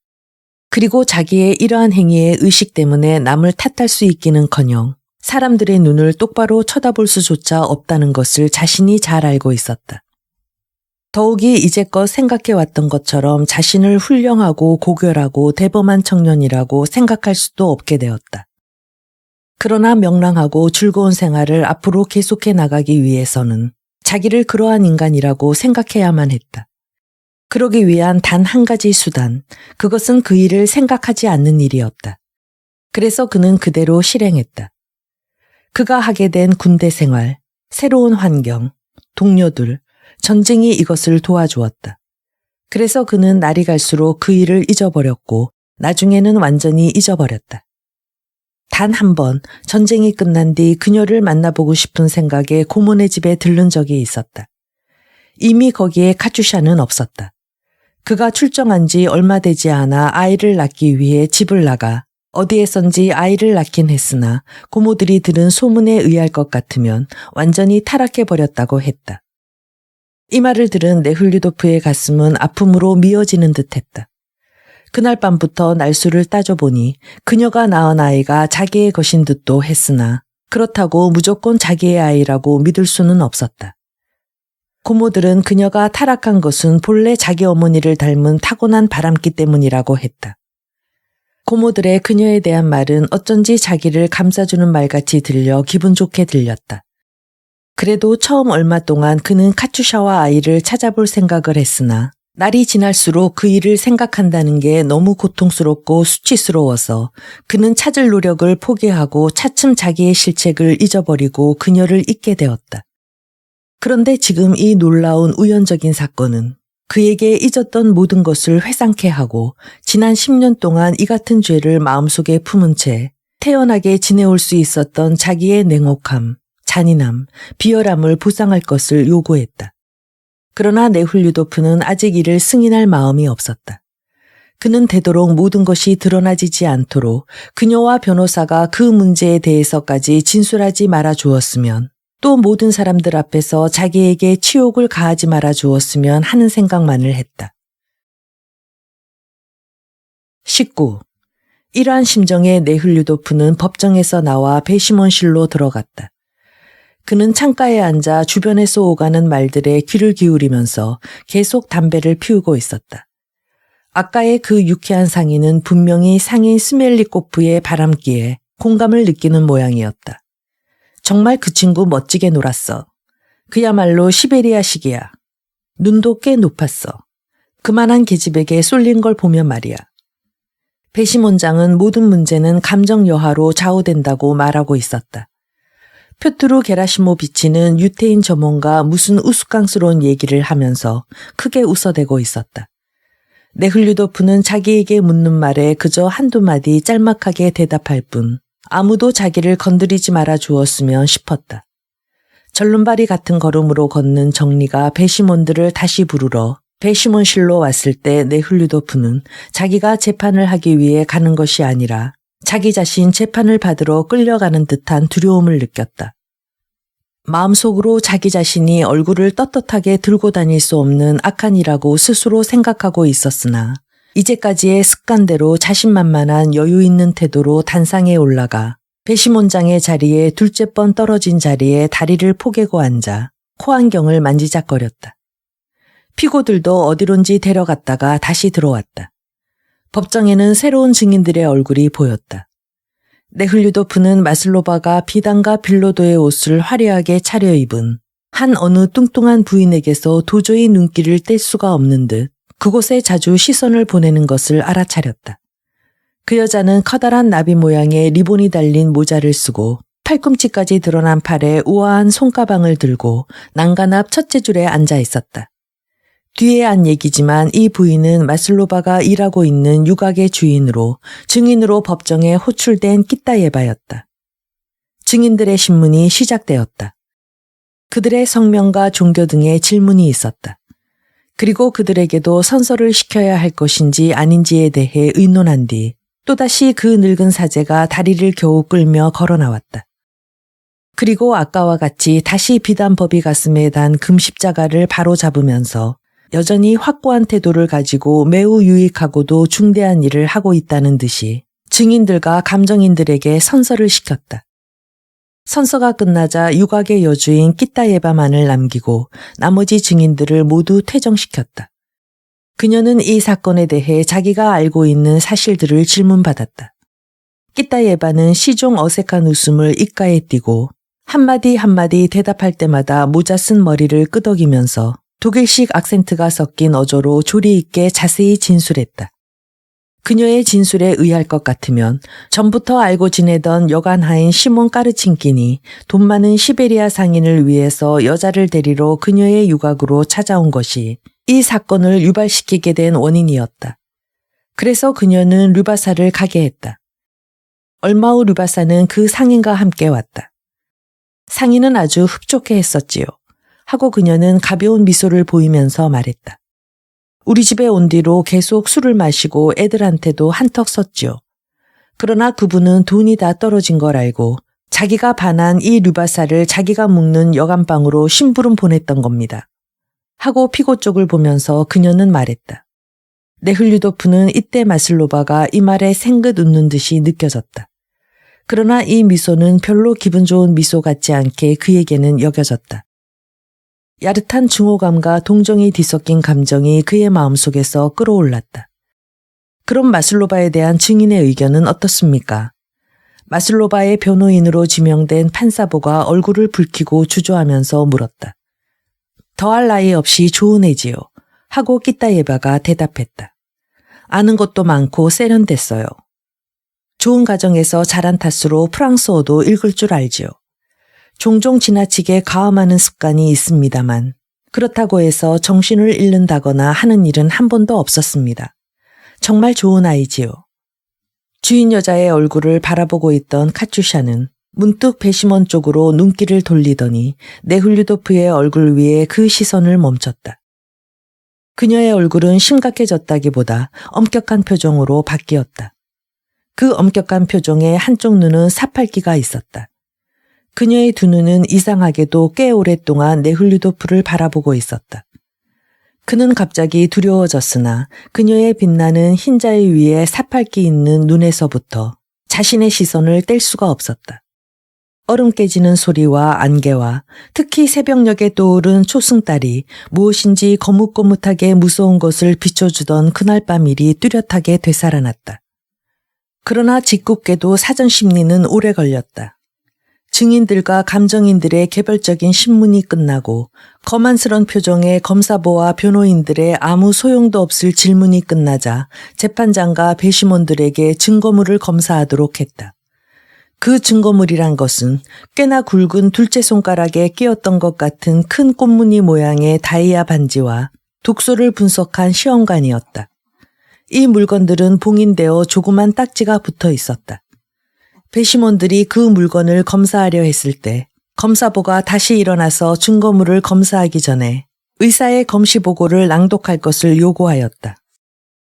그리고 자기의 이러한 행위의 의식 때문에 남을 탓할 수 있기는커녕 사람들의 눈을 똑바로 쳐다볼 수조차 없다는 것을 자신이 잘 알고 있었다. 더욱이 이제껏 생각해왔던 것처럼 자신을 훌륭하고 고결하고 대범한 청년이라고 생각할 수도 없게 되었다. 그러나 명랑하고 즐거운 생활을 앞으로 계속해 나가기 위해서는 자기를 그러한 인간이라고 생각해야만 했다. 그러기 위한 단 한 가지 수단, 그것은 그 일을 생각하지 않는 일이었다. 그래서 그는 그대로 실행했다. 그가 하게 된 군대 생활, 새로운 환경, 동료들, 전쟁이 이것을 도와주었다. 그래서 그는 날이 갈수록 그 일을 잊어버렸고 나중에는 완전히 잊어버렸다. 단 한 번 전쟁이 끝난 뒤 그녀를 만나보고 싶은 생각에 고모네 집에 들른 적이 있었다. 이미 거기에 카투샤는 없었다. 그가 출정한 지 얼마 되지 않아 아이를 낳기 위해 집을 나가 어디에선지 아이를 낳긴 했으나 고모들이 들은 소문에 의할 것 같으면 완전히 타락해버렸다고 했다. 이 말을 들은 네훌류도프의 가슴은 아픔으로 미어지는 듯했다. 그날 밤부터 날수를 따져보니 그녀가 낳은 아이가 자기의 것인 듯도 했으나 그렇다고 무조건 자기의 아이라고 믿을 수는 없었다. 고모들은 그녀가 타락한 것은 본래 자기 어머니를 닮은 타고난 바람기 때문이라고 했다. 고모들의 그녀에 대한 말은 어쩐지 자기를 감싸주는 말같이 들려 기분 좋게 들렸다. 그래도 처음 얼마 동안 그는 카투샤와 아이를 찾아볼 생각을 했으나 날이 지날수록 그 일을 생각한다는 게 너무 고통스럽고 수치스러워서 그는 찾을 노력을 포기하고 차츰 자기의 실책을 잊어버리고 그녀를 잊게 되었다. 그런데 지금 이 놀라운 우연적인 사건은 그에게 잊었던 모든 것을 회상케 하고 지난 10년 동안 이 같은 죄를 마음속에 품은 채 태연하게 지내올 수 있었던 자기의 냉혹함, 잔인함, 비열함을 보상할 것을 요구했다. 그러나 네훌류도프는 아직 이를 승인할 마음이 없었다. 그는 되도록 모든 것이 드러나지지 않도록 그녀와 변호사가 그 문제에 대해서까지 진술하지 말아 주었으면 또 모든 사람들 앞에서 자기에게 치욕을 가하지 말아 주었으면 하는 생각만을 했다. 19. 이러한 심정에 네훌류도프는 법정에서 나와 배심원실로 들어갔다. 그는 창가에 앉아 주변에서 오가는 말들에 귀를 기울이면서 계속 담배를 피우고 있었다. 아까의 그 유쾌한 상인은 분명히 상인 스멜리코프의 바람기에 공감을 느끼는 모양이었다. 정말 그 친구 멋지게 놀았어. 그야말로 시베리아식이야. 눈도 꽤 높았어. 그만한 계집에게 쏠린 걸 보면 말이야. 배심원장은 모든 문제는 감정 여하로 좌우된다고 말하고 있었다. 표트루 게라시모비치는 유태인 전문가 무슨 우스꽝스러운 얘기를 하면서 크게 웃어대고 있었다. 네훌류도프는 자기에게 묻는 말에 그저 한두 마디 짤막하게 대답할 뿐 아무도 자기를 건드리지 말아 주었으면 싶었다. 절름발이 같은 걸음으로 걷는 정리가 배심원들을 다시 부르러 배심원실로 왔을 때 네훌류도프는 자기가 재판을 하기 위해 가는 것이 아니라 자기 자신 재판을 받으러 끌려가는 듯한 두려움을 느꼈다. 마음속으로 자기 자신이 얼굴을 떳떳하게 들고 다닐 수 없는 악한 이라고 스스로 생각하고 있었으나 이제까지의 습관대로 자신만만한 여유 있는 태도로 단상에 올라가 배심원장의 자리에 둘째 번 떨어진 자리에 다리를 포개고 앉아 코안경을 만지작거렸다. 피고들도 어디론지 데려갔다가 다시 들어왔다. 법정에는 새로운 증인들의 얼굴이 보였다. 네훌류도프는 마슬로바가 비단과 빌로도의 옷을 화려하게 차려입은 한 어느 뚱뚱한 부인에게서 도저히 눈길을 뗄 수가 없는 듯 그곳에 자주 시선을 보내는 것을 알아차렸다. 그 여자는 커다란 나비 모양의 리본이 달린 모자를 쓰고 팔꿈치까지 드러난 팔에 우아한 손가방을 들고 난간 앞 첫째 줄에 앉아 있었다. 뒤에 한 얘기지만 이 부인은 마슬로바가 일하고 있는 유각의 주인으로 증인으로 법정에 호출된 끼따예바였다. 증인들의 신문이 시작되었다. 그들의 성명과 종교 등의 질문이 있었다. 그리고 그들에게도 선서를 시켜야 할 것인지 아닌지에 대해 의논한 뒤 또다시 그 늙은 사제가 다리를 겨우 끌며 걸어 나왔다. 그리고 아까와 같이 다시 비단법이 가슴에 단 금십자가를 바로 잡으면서 여전히 확고한 태도를 가지고 매우 유익하고도 중대한 일을 하고 있다는 듯이 증인들과 감정인들에게 선서를 시켰다. 선서가 끝나자 유각의 여주인 끼따예바만을 남기고 나머지 증인들을 모두 퇴정시켰다. 그녀는 이 사건에 대해 자기가 알고 있는 사실들을 질문받았다. 끼따예바는 시종 어색한 웃음을 입가에 띠고 한마디 한마디 대답할 때마다 모자 쓴 머리를 끄덕이면서 독일식 악센트가 섞인 어조로 조리 있게 자세히 진술했다. 그녀의 진술에 의할 것 같으면 전부터 알고 지내던 여관하인 시몬 까르친킨이 돈 많은 시베리아 상인을 위해서 여자를 데리러 그녀의 유곽으로 찾아온 것이 이 사건을 유발시키게 된 원인이었다. 그래서 그녀는 르바사를 가게 했다. 얼마 후 르바사는 그 상인과 함께 왔다. 상인은 아주 흡족해 했었지요. 하고 그녀는 가벼운 미소를 보이면서 말했다. 우리 집에 온 뒤로 계속 술을 마시고 애들한테도 한턱 섰지요. 그러나 그분은 돈이 다 떨어진 걸 알고 자기가 반한 이 르바사를 자기가 묵는 여간방으로 심부름 보냈던 겁니다. 하고 피고 쪽을 보면서 그녀는 말했다. 네흘류도프는 이때 마슬로바가 이 말에 생긋 웃는 듯이 느껴졌다. 그러나 이 미소는 별로 기분 좋은 미소 같지 않게 그에게는 여겨졌다. 야릇한 증오감과 동정이 뒤섞인 감정이 그의 마음속에서 끌어올랐다. 그럼 마슬로바에 대한 증인의 의견은 어떻습니까? 마슬로바의 변호인으로 지명된 판사보가 얼굴을 붉히고 주저하면서 물었다. 더할 나위 없이 좋은 애지요. 하고 끼따예바가 대답했다. 아는 것도 많고 세련됐어요. 좋은 가정에서 자란 탓으로 프랑스어도 읽을 줄 알지요. 종종 지나치게 가음하는 습관이 있습니다만 그렇다고 해서 정신을 잃는다거나 하는 일은 한 번도 없었습니다. 정말 좋은 아이지요. 주인 여자의 얼굴을 바라보고 있던 카츄샤는 문득 배심원 쪽으로 눈길을 돌리더니 네훌류도프의 얼굴 위에 그 시선을 멈췄다. 그녀의 얼굴은 심각해졌다기보다 엄격한 표정으로 바뀌었다. 그 엄격한 표정에 한쪽 눈은 사팔기가 있었다. 그녀의 두 눈은 이상하게도 꽤 오랫동안 네훌류도프를 바라보고 있었다. 그는 갑자기 두려워졌으나 그녀의 빛나는 흰자위 위에 사팔기 있는 눈에서부터 자신의 시선을 뗄 수가 없었다. 얼음 깨지는 소리와 안개와 특히 새벽녘에 떠오른 초승달이 무엇인지 거뭇거뭇하게 무서운 것을 비춰주던 그날 밤 일이 뚜렷하게 되살아났다. 그러나 짓궂게도 사전 심리는 오래 걸렸다. 증인들과 감정인들의 개별적인 신문이 끝나고 거만스런 표정의 검사보와 변호인들의 아무 소용도 없을 질문이 끝나자 재판장과 배심원들에게 증거물을 검사하도록 했다. 그 증거물이란 것은 꽤나 굵은 둘째 손가락에 끼었던 것 같은 큰 꽃무늬 모양의 다이아 반지와 독소를 분석한 시험관이었다. 이 물건들은 봉인되어 조그만 딱지가 붙어 있었다. 배심원들이 그 물건을 검사하려 했을 때 검사보가 다시 일어나서 증거물을 검사하기 전에 의사의 검시 보고를 낭독할 것을 요구하였다.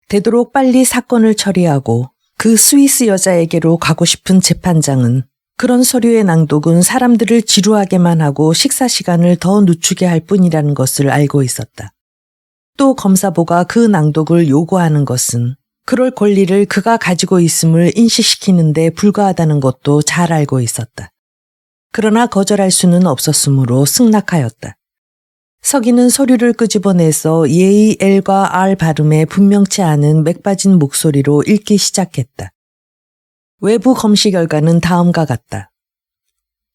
되도록 빨리 사건을 처리하고 그 스위스 여자에게로 가고 싶은 재판장은 그런 서류의 낭독은 사람들을 지루하게만 하고 식사 시간을 더 늦추게 할 뿐이라는 것을 알고 있었다. 또 검사보가 그 낭독을 요구하는 것은 그럴 권리를 그가 가지고 있음을 인식시키는 데 불과하다는 것도 잘 알고 있었다. 그러나 거절할 수는 없었으므로 승낙하였다. 서기는 서류를 끄집어내서 예의 L과 R 발음에 분명치 않은 맥빠진 목소리로 읽기 시작했다. 외부 검시 결과는 다음과 같다.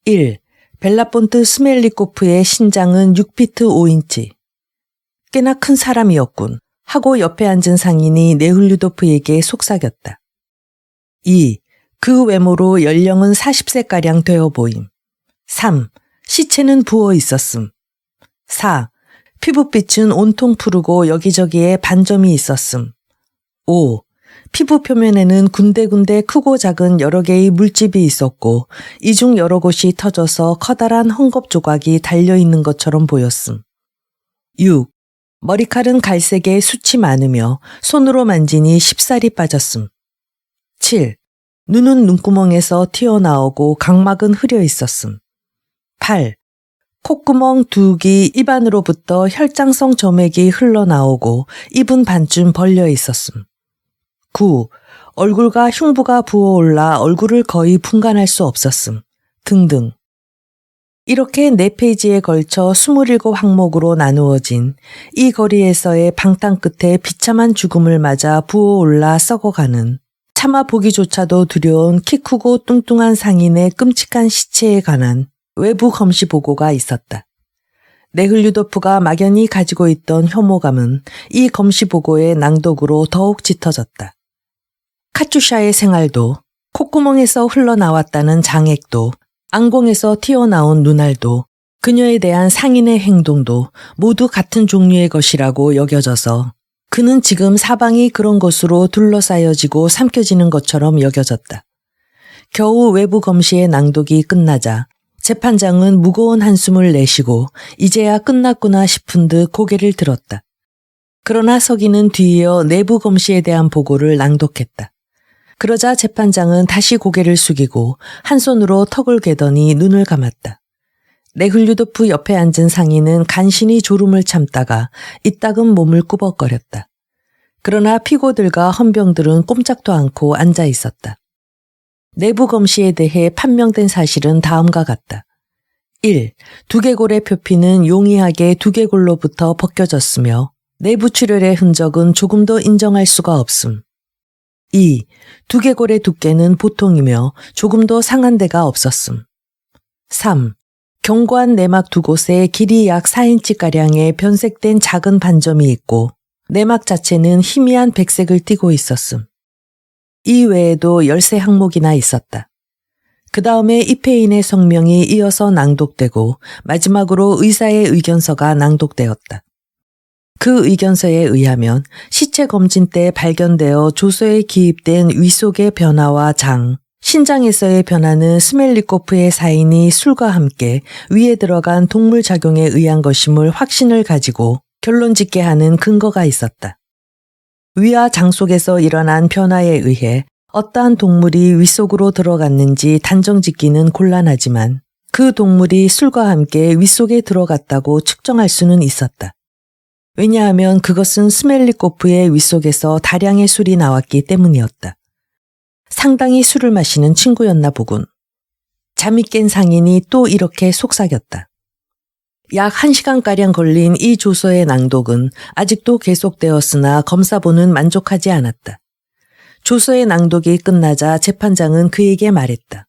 1. 벨라폰트 스멜리코프의 신장은 6피트 5인치. 꽤나 큰 사람이었군. 하고 옆에 앉은 상인이 네훌류도프에게 속삭였다. 2. 그 외모로 연령은 40세가량 되어 보임. 3. 시체는 부어 있었음. 4. 피부빛은 온통 푸르고 여기저기에 반점이 있었음. 5. 피부 표면에는 군데군데 크고 작은 여러 개의 물집이 있었고 이 중 여러 곳이 터져서 커다란 헝겊 조각이 달려있는 것처럼 보였음. 6. 머리칼은 갈색에 숱이 많으며 손으로 만지니 쉽사리 빠졌음. 7. 눈은 눈구멍에서 튀어나오고 각막은 흐려 있었음. 8. 콧구멍 2기 입 안으로부터 혈장성 점액이 흘러나오고 입은 반쯤 벌려 있었음. 9. 얼굴과 흉부가 부어올라 얼굴을 거의 분간할 수 없었음. 등등. 이렇게 4페이지에 걸쳐 27항목으로 나누어진 이 거리에서의 방탕 끝에 비참한 죽음을 맞아 부어올라 썩어가는 차마 보기조차도 두려운 키 크고 뚱뚱한 상인의 끔찍한 시체에 관한 외부 검시 보고가 있었다. 네흘류도프가 막연히 가지고 있던 혐오감은 이 검시 보고의 낭독으로 더욱 짙어졌다. 카츄샤의 생활도, 콧구멍에서 흘러나왔다는 장액도, 앙공에서 튀어나온 눈알도, 그녀에 대한 상인의 행동도 모두 같은 종류의 것이라고 여겨져서 그는 지금 사방이 그런 것으로 둘러싸여지고 삼켜지는 것처럼 여겨졌다. 겨우 외부 검시의 낭독이 끝나자 재판장은 무거운 한숨을 내쉬고 이제야 끝났구나 싶은 듯 고개를 들었다. 그러나 서기는 뒤이어 내부 검시에 대한 보고를 낭독했다. 그러자 재판장은 다시 고개를 숙이고 한 손으로 턱을 괴더니 눈을 감았다. 네흘류도프 옆에 앉은 상인은 간신히 졸음을 참다가 이따금 몸을 꾸벅거렸다. 그러나 피고들과 헌병들은 꼼짝도 않고 앉아 있었다. 내부 검시에 대해 판명된 사실은 다음과 같다. 1. 두개골의 표피는 용이하게 두개골로부터 벗겨졌으며 내부 출혈의 흔적은 조금도 인정할 수가 없음. 2. 두개골의 두께는 보통이며 조금도 상한 데가 없었음. 3. 견고한 내막 두 곳에 길이 약 4인치가량의 변색된 작은 반점이 있고 내막 자체는 희미한 백색을 띠고 있었음. 이 외에도 13항목이나 있었다. 그 다음에 입회인의 성명이 이어서 낭독되고 마지막으로 의사의 의견서가 낭독되었다. 그 의견서에 의하면 시체 검진 때 발견되어 조서에 기입된 위 속의 변화와 장, 신장에서의 변화는 스멜리코프의 사인이 술과 함께 위에 들어간 동물 작용에 의한 것임을 확신을 가지고 결론 짓게 하는 근거가 있었다. 위와 장 속에서 일어난 변화에 의해 어떠한 동물이 위 속으로 들어갔는지 단정 짓기는 곤란하지만 그 동물이 술과 함께 위 속에 들어갔다고 측정할 수는 있었다. 왜냐하면 그것은 스멜리코프의 위 속에서 다량의 술이 나왔기 때문이었다. 상당히 술을 마시는 친구였나 보군. 잠이 깬 상인이 또 이렇게 속삭였다. 약 1시간가량 걸린 이 조서의 낭독은 아직도 계속되었으나 검사본은 만족하지 않았다. 조서의 낭독이 끝나자 재판장은 그에게 말했다.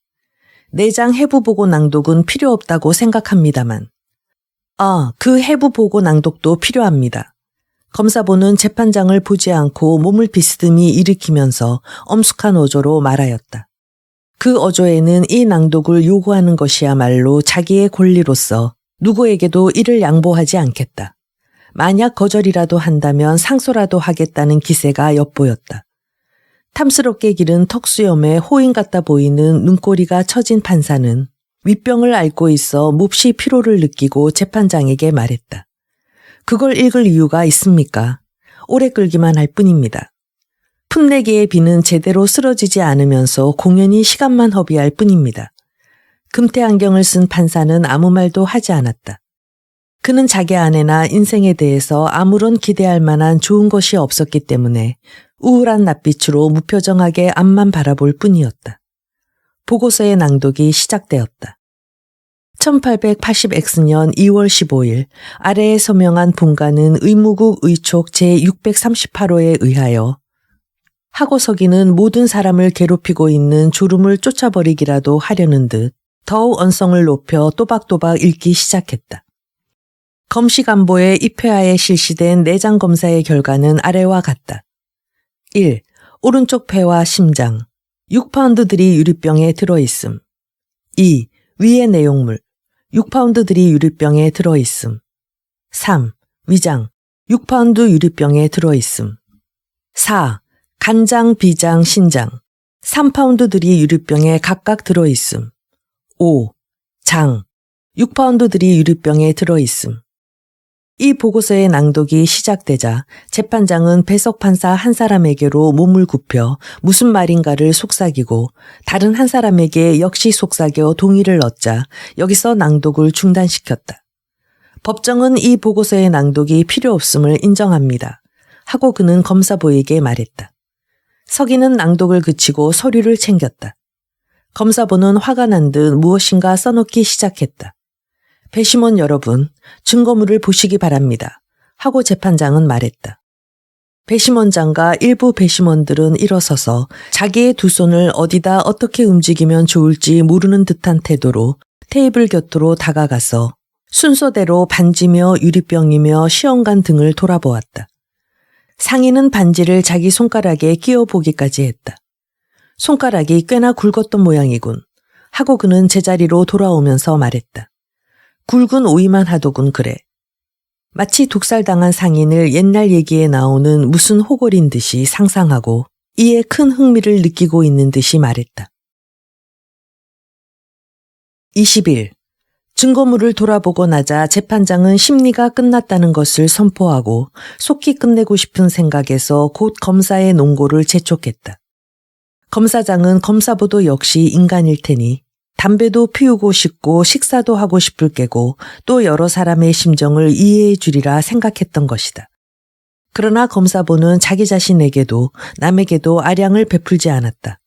내장 해부보고 낭독은 필요 없다고 생각합니다만. 그 해부보고 낭독도 필요합니다. 검사본은 재판장을 보지 않고 몸을 비스듬히 일으키면서 엄숙한 어조로 말하였다. 그 어조에는 이 낭독을 요구하는 것이야말로 자기의 권리로서 누구에게도 이를 양보하지 않겠다. 만약 거절이라도 한다면 상소라도 하겠다는 기세가 엿보였다. 탐스럽게 기른 턱수염에 호인 같아 보이는 눈꼬리가 처진 판사는 윗병을 앓고 있어 몹시 피로를 느끼고 재판장에게 말했다. 그걸 읽을 이유가 있습니까? 오래 끌기만 할 뿐입니다. 풋내기의 비는 제대로 쓰러지지 않으면서 공연히 시간만 허비할 뿐입니다. 금태 안경을 쓴 판사는 아무 말도 하지 않았다. 그는 자기 아내나 인생에 대해서 아무런 기대할 만한 좋은 것이 없었기 때문에 우울한 낯빛으로 무표정하게 앞만 바라볼 뿐이었다. 보고서의 낭독이 시작되었다. 1880X년 2월 15일 아래에 서명한 분가는 의무국 의촉 제638호에 의하여 하고 서기는 모든 사람을 괴롭히고 있는 졸음을 쫓아버리기라도 하려는 듯 더욱 언성을 높여 또박또박 읽기 시작했다. 검시간보의 입회하에 실시된 내장 검사의 결과는 아래와 같다. 1. 오른쪽 폐와 심장 6파운드들이 유리병에 들어있음. 2. 위의 내용물 6파운드들이 유리병에 들어있음. 3. 위장 6파운드 유리병에 들어있음. 4. 간장, 비장, 신장 3파운드들이 유리병에 각각 들어있음. 5. 장 6파운드들이 유리병에 들어있음. 이 보고서의 낭독이 시작되자 재판장은 배석 판사 한 사람에게로 몸을 굽혀 무슨 말인가를 속삭이고 다른 한 사람에게 역시 속삭여 동의를 얻자 여기서 낭독을 중단시켰다. 법정은 이 보고서의 낭독이 필요 없음을 인정합니다. 하고 그는 검사보에게 말했다. 서기는 낭독을 그치고 서류를 챙겼다. 검사보는 화가 난 듯 무엇인가 써놓기 시작했다. 배심원 여러분, 증거물을 보시기 바랍니다. 하고 재판장은 말했다. 배심원장과 일부 배심원들은 일어서서 자기의 두 손을 어디다 어떻게 움직이면 좋을지 모르는 듯한 태도로 테이블 곁으로 다가가서 순서대로 반지며 유리병이며 시험관 등을 돌아보았다. 상인은 반지를 자기 손가락에 끼워 보기까지 했다. 손가락이 꽤나 굵었던 모양이군 하고 그는 제자리로 돌아오면서 말했다. 굵은 오이만 하더군 그래. 마치 독살당한 상인을 옛날 얘기에 나오는 무슨 호골인 듯이 상상하고 이에 큰 흥미를 느끼고 있는 듯이 말했다. 20일. 증거물을 돌아보고 나자 재판장은 심리가 끝났다는 것을 선포하고 속히 끝내고 싶은 생각에서 곧 검사의 논고를 재촉했다. 검사장은 검사보도 역시 인간일 테니 담배도 피우고 싶고 식사도 하고 싶을 게고 또 여러 사람의 심정을 이해해 주리라 생각했던 것이다. 그러나 검사보는 자기 자신에게도 남에게도 아량을 베풀지 않았다.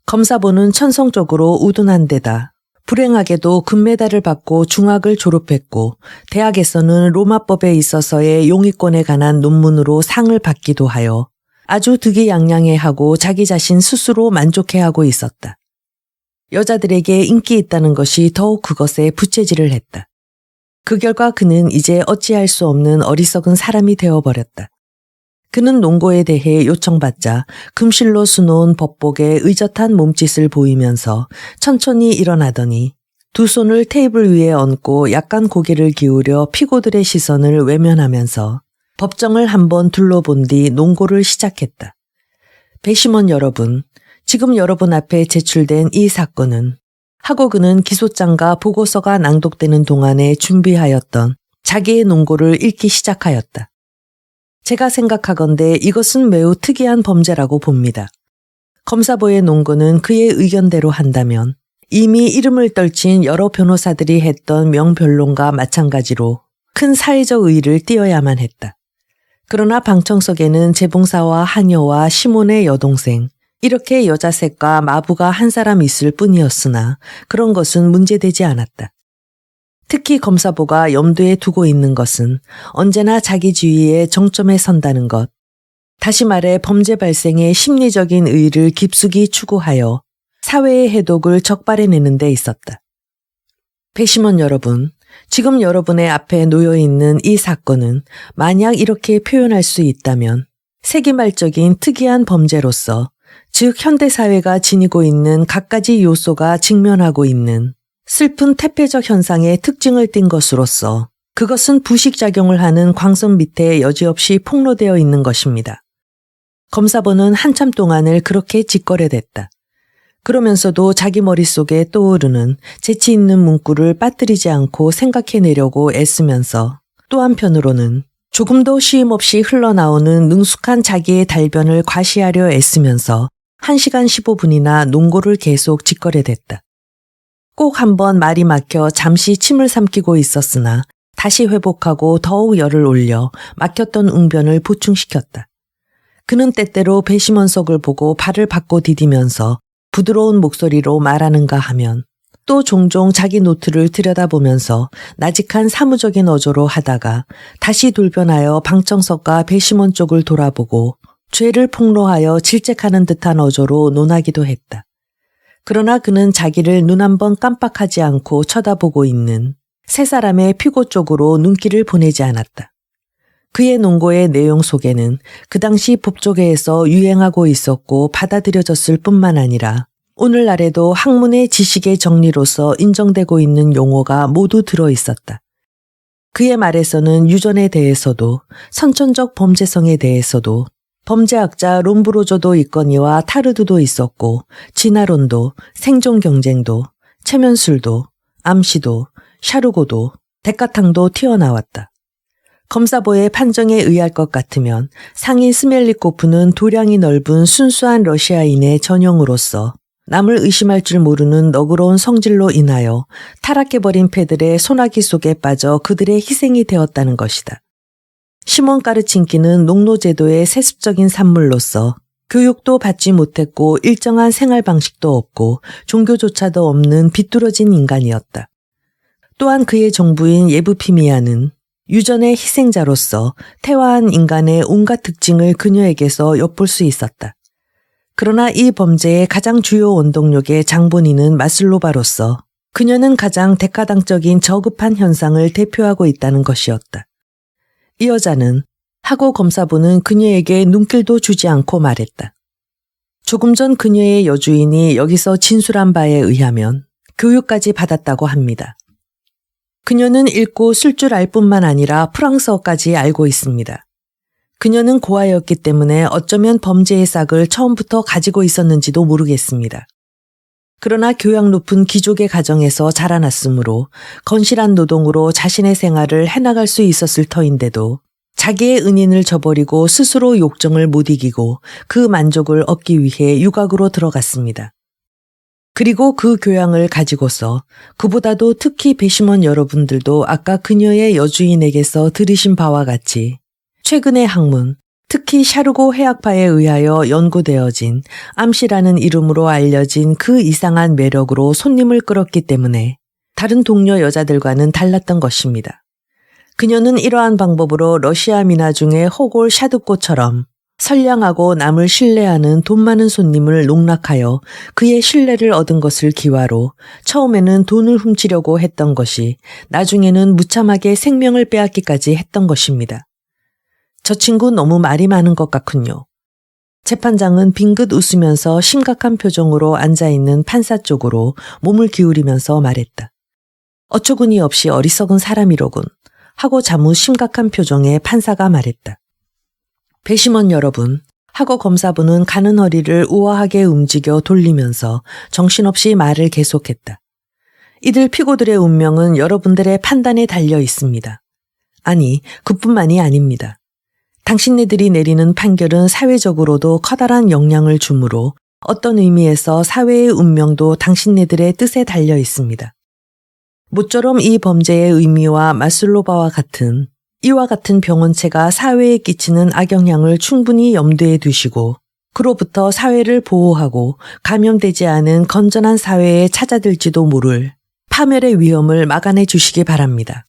검사보는 천성적으로 우둔한 데다 불행하게도 금메달을 받고 중학을 졸업했고 대학에서는 로마법에 있어서의 용의권에 관한 논문으로 상을 받기도 하여 아주 득이양양해하고 자기 자신 스스로 만족해하고 있었다. 여자들에게 인기 있다는 것이 더욱 그것에 부채질을 했다. 그 결과 그는 이제 어찌할 수 없는 어리석은 사람이 되어버렸다. 그는 논고에 대해 요청받자 금실로 수놓은 법복에 의젓한 몸짓을 보이면서 천천히 일어나더니 두 손을 테이블 위에 얹고 약간 고개를 기울여 피고들의 시선을 외면하면서 법정을 한번 둘러본 뒤 논고를 시작했다. 배심원 여러분, 지금 여러분 앞에 제출된 이 사건은 하고 그는 기소장과 보고서가 낭독되는 동안에 준비하였던 자기의 논고를 읽기 시작하였다. 제가 생각하건대 이것은 매우 특이한 범죄라고 봅니다. 검사보의 논고는 그의 의견대로 한다면 이미 이름을 떨친 여러 변호사들이 했던 명변론과 마찬가지로 큰 사회적 의의를 띄어야만 했다. 그러나 방청석에는 재봉사와 하녀와 시몬의 여동생, 이렇게 여자셋과 마부가 한 사람 있을 뿐이었으나 그런 것은 문제되지 않았다. 특히 검사보가 염두에 두고 있는 것은 언제나 자기 지위의 정점에 선다는 것, 다시 말해 범죄 발생의 심리적인 의의를 깊숙이 추구하여 사회의 해독을 적발해내는 데 있었다. 배심원 여러분, 지금 여러분의 앞에 놓여있는 이 사건은 만약 이렇게 표현할 수 있다면 세기말적인 특이한 범죄로서 즉 현대사회가 지니고 있는 갖가지 요소가 직면하고 있는 슬픈 태폐적 현상의 특징을 띈 것으로서 그것은 부식작용을 하는 광선 밑에 여지없이 폭로되어 있는 것입니다. 검사보는 한참 동안을 그렇게 짓거려댔다. 그러면서도 자기 머릿속에 떠오르는 재치 있는 문구를 빠뜨리지 않고 생각해내려고 애쓰면서 또 한편으로는 조금도 쉼없이 흘러나오는 능숙한 자기의 달변을 과시하려 애쓰면서 1시간 15분이나 논고를 계속 짓거려댔다. 꼭 한번 말이 막혀 잠시 침을 삼키고 있었으나 다시 회복하고 더욱 열을 올려 막혔던 웅변을 보충시켰다. 그는 때때로 배심원석을 보고 발을 받고 디디면서 부드러운 목소리로 말하는가 하면 또 종종 자기 노트를 들여다보면서 나직한 사무적인 어조로 하다가 다시 돌변하여 방청석과 배심원 쪽을 돌아보고 죄를 폭로하여 질책하는 듯한 어조로 논하기도 했다. 그러나 그는 자기를 눈 한 번 깜빡하지 않고 쳐다보고 있는 세 사람의 피고 쪽으로 눈길을 보내지 않았다. 그의 논고의 내용 속에는 그 당시 법조계에서 유행하고 있었고 받아들여졌을 뿐만 아니라 오늘날에도 학문의 지식의 정리로서 인정되고 있는 용어가 모두 들어 있었다. 그의 말에서는 유전에 대해서도 선천적 범죄성에 대해서도 범죄학자 롬브로조도 있거니와 타르두도 있었고 진화론도 생존 경쟁도 체면술도 암시도 샤르고도 데카탕도 튀어나왔다. 검사보의 판정에 의할 것 같으면 상인 스멜리코프는 도량이 넓은 순수한 러시아인의 전형으로서 남을 의심할 줄 모르는 너그러운 성질로 인하여 타락해버린 패들의 소나기 속에 빠져 그들의 희생이 되었다는 것이다. 시몬 까르친키는 농노제도의 세습적인 산물로서 교육도 받지 못했고 일정한 생활 방식도 없고 종교조차도 없는 비뚤어진 인간이었다. 또한 그의 정부인 예부피미아는 유전의 희생자로서 태화한 인간의 온갖 특징을 그녀에게서 엿볼 수 있었다. 그러나 이 범죄의 가장 주요 원동력의 장본인은 마슬로바로서 그녀는 가장 데카당적인 저급한 현상을 대표하고 있다는 것이었다. 이 여자는 하고 검사부는 그녀에게 눈길도 주지 않고 말했다. 조금 전 그녀의 여주인이 여기서 진술한 바에 의하면 교육까지 받았다고 합니다. 그녀는 읽고 쓸 줄 알 뿐만 아니라 프랑스어까지 알고 있습니다. 그녀는 고아였기 때문에 어쩌면 범죄의 싹을 처음부터 가지고 있었는지도 모르겠습니다. 그러나 교양 높은 귀족의 가정에서 자라났으므로 건실한 노동으로 자신의 생활을 해나갈 수 있었을 터인데도 자기의 은인을 저버리고 스스로 욕정을 못 이기고 그 만족을 얻기 위해 유학으로 들어갔습니다. 그리고 그 교양을 가지고서 그보다도 특히 배심원 여러분들도 아까 그녀의 여주인에게서 들으신 바와 같이 최근의 학문, 특히 샤르고 해학파에 의하여 연구되어진 암시라는 이름으로 알려진 그 이상한 매력으로 손님을 끌었기 때문에 다른 동료 여자들과는 달랐던 것입니다. 그녀는 이러한 방법으로 러시아 민화 중의 호골 샤드코처럼 선량하고 남을 신뢰하는 돈 많은 손님을 농락하여 그의 신뢰를 얻은 것을 기화로 처음에는 돈을 훔치려고 했던 것이 나중에는 무참하게 생명을 빼앗기까지 했던 것입니다. 저 친구 너무 말이 많은 것 같군요. 재판장은 빙긋 웃으면서 심각한 표정으로 앉아있는 판사 쪽으로 몸을 기울이면서 말했다. 어처구니 없이 어리석은 사람이로군. 하고 자무 심각한 표정의 판사가 말했다. 배심원 여러분, 하고 검사부는 가는 허리를 우아하게 움직여 돌리면서 정신없이 말을 계속했다. 이들 피고들의 운명은 여러분들의 판단에 달려 있습니다. 아니, 그뿐만이 아닙니다. 당신네들이 내리는 판결은 사회적으로도 커다란 영향을 주므로 어떤 의미에서 사회의 운명도 당신네들의 뜻에 달려 있습니다. 모쪼록 이 범죄의 의미와 마슬로바와 같은 이와 같은 병원체가 사회에 끼치는 악영향을 충분히 염두에 두시고 그로부터 사회를 보호하고 감염되지 않은 건전한 사회에 찾아들지도 모를 파멸의 위험을 막아내 주시기 바랍니다.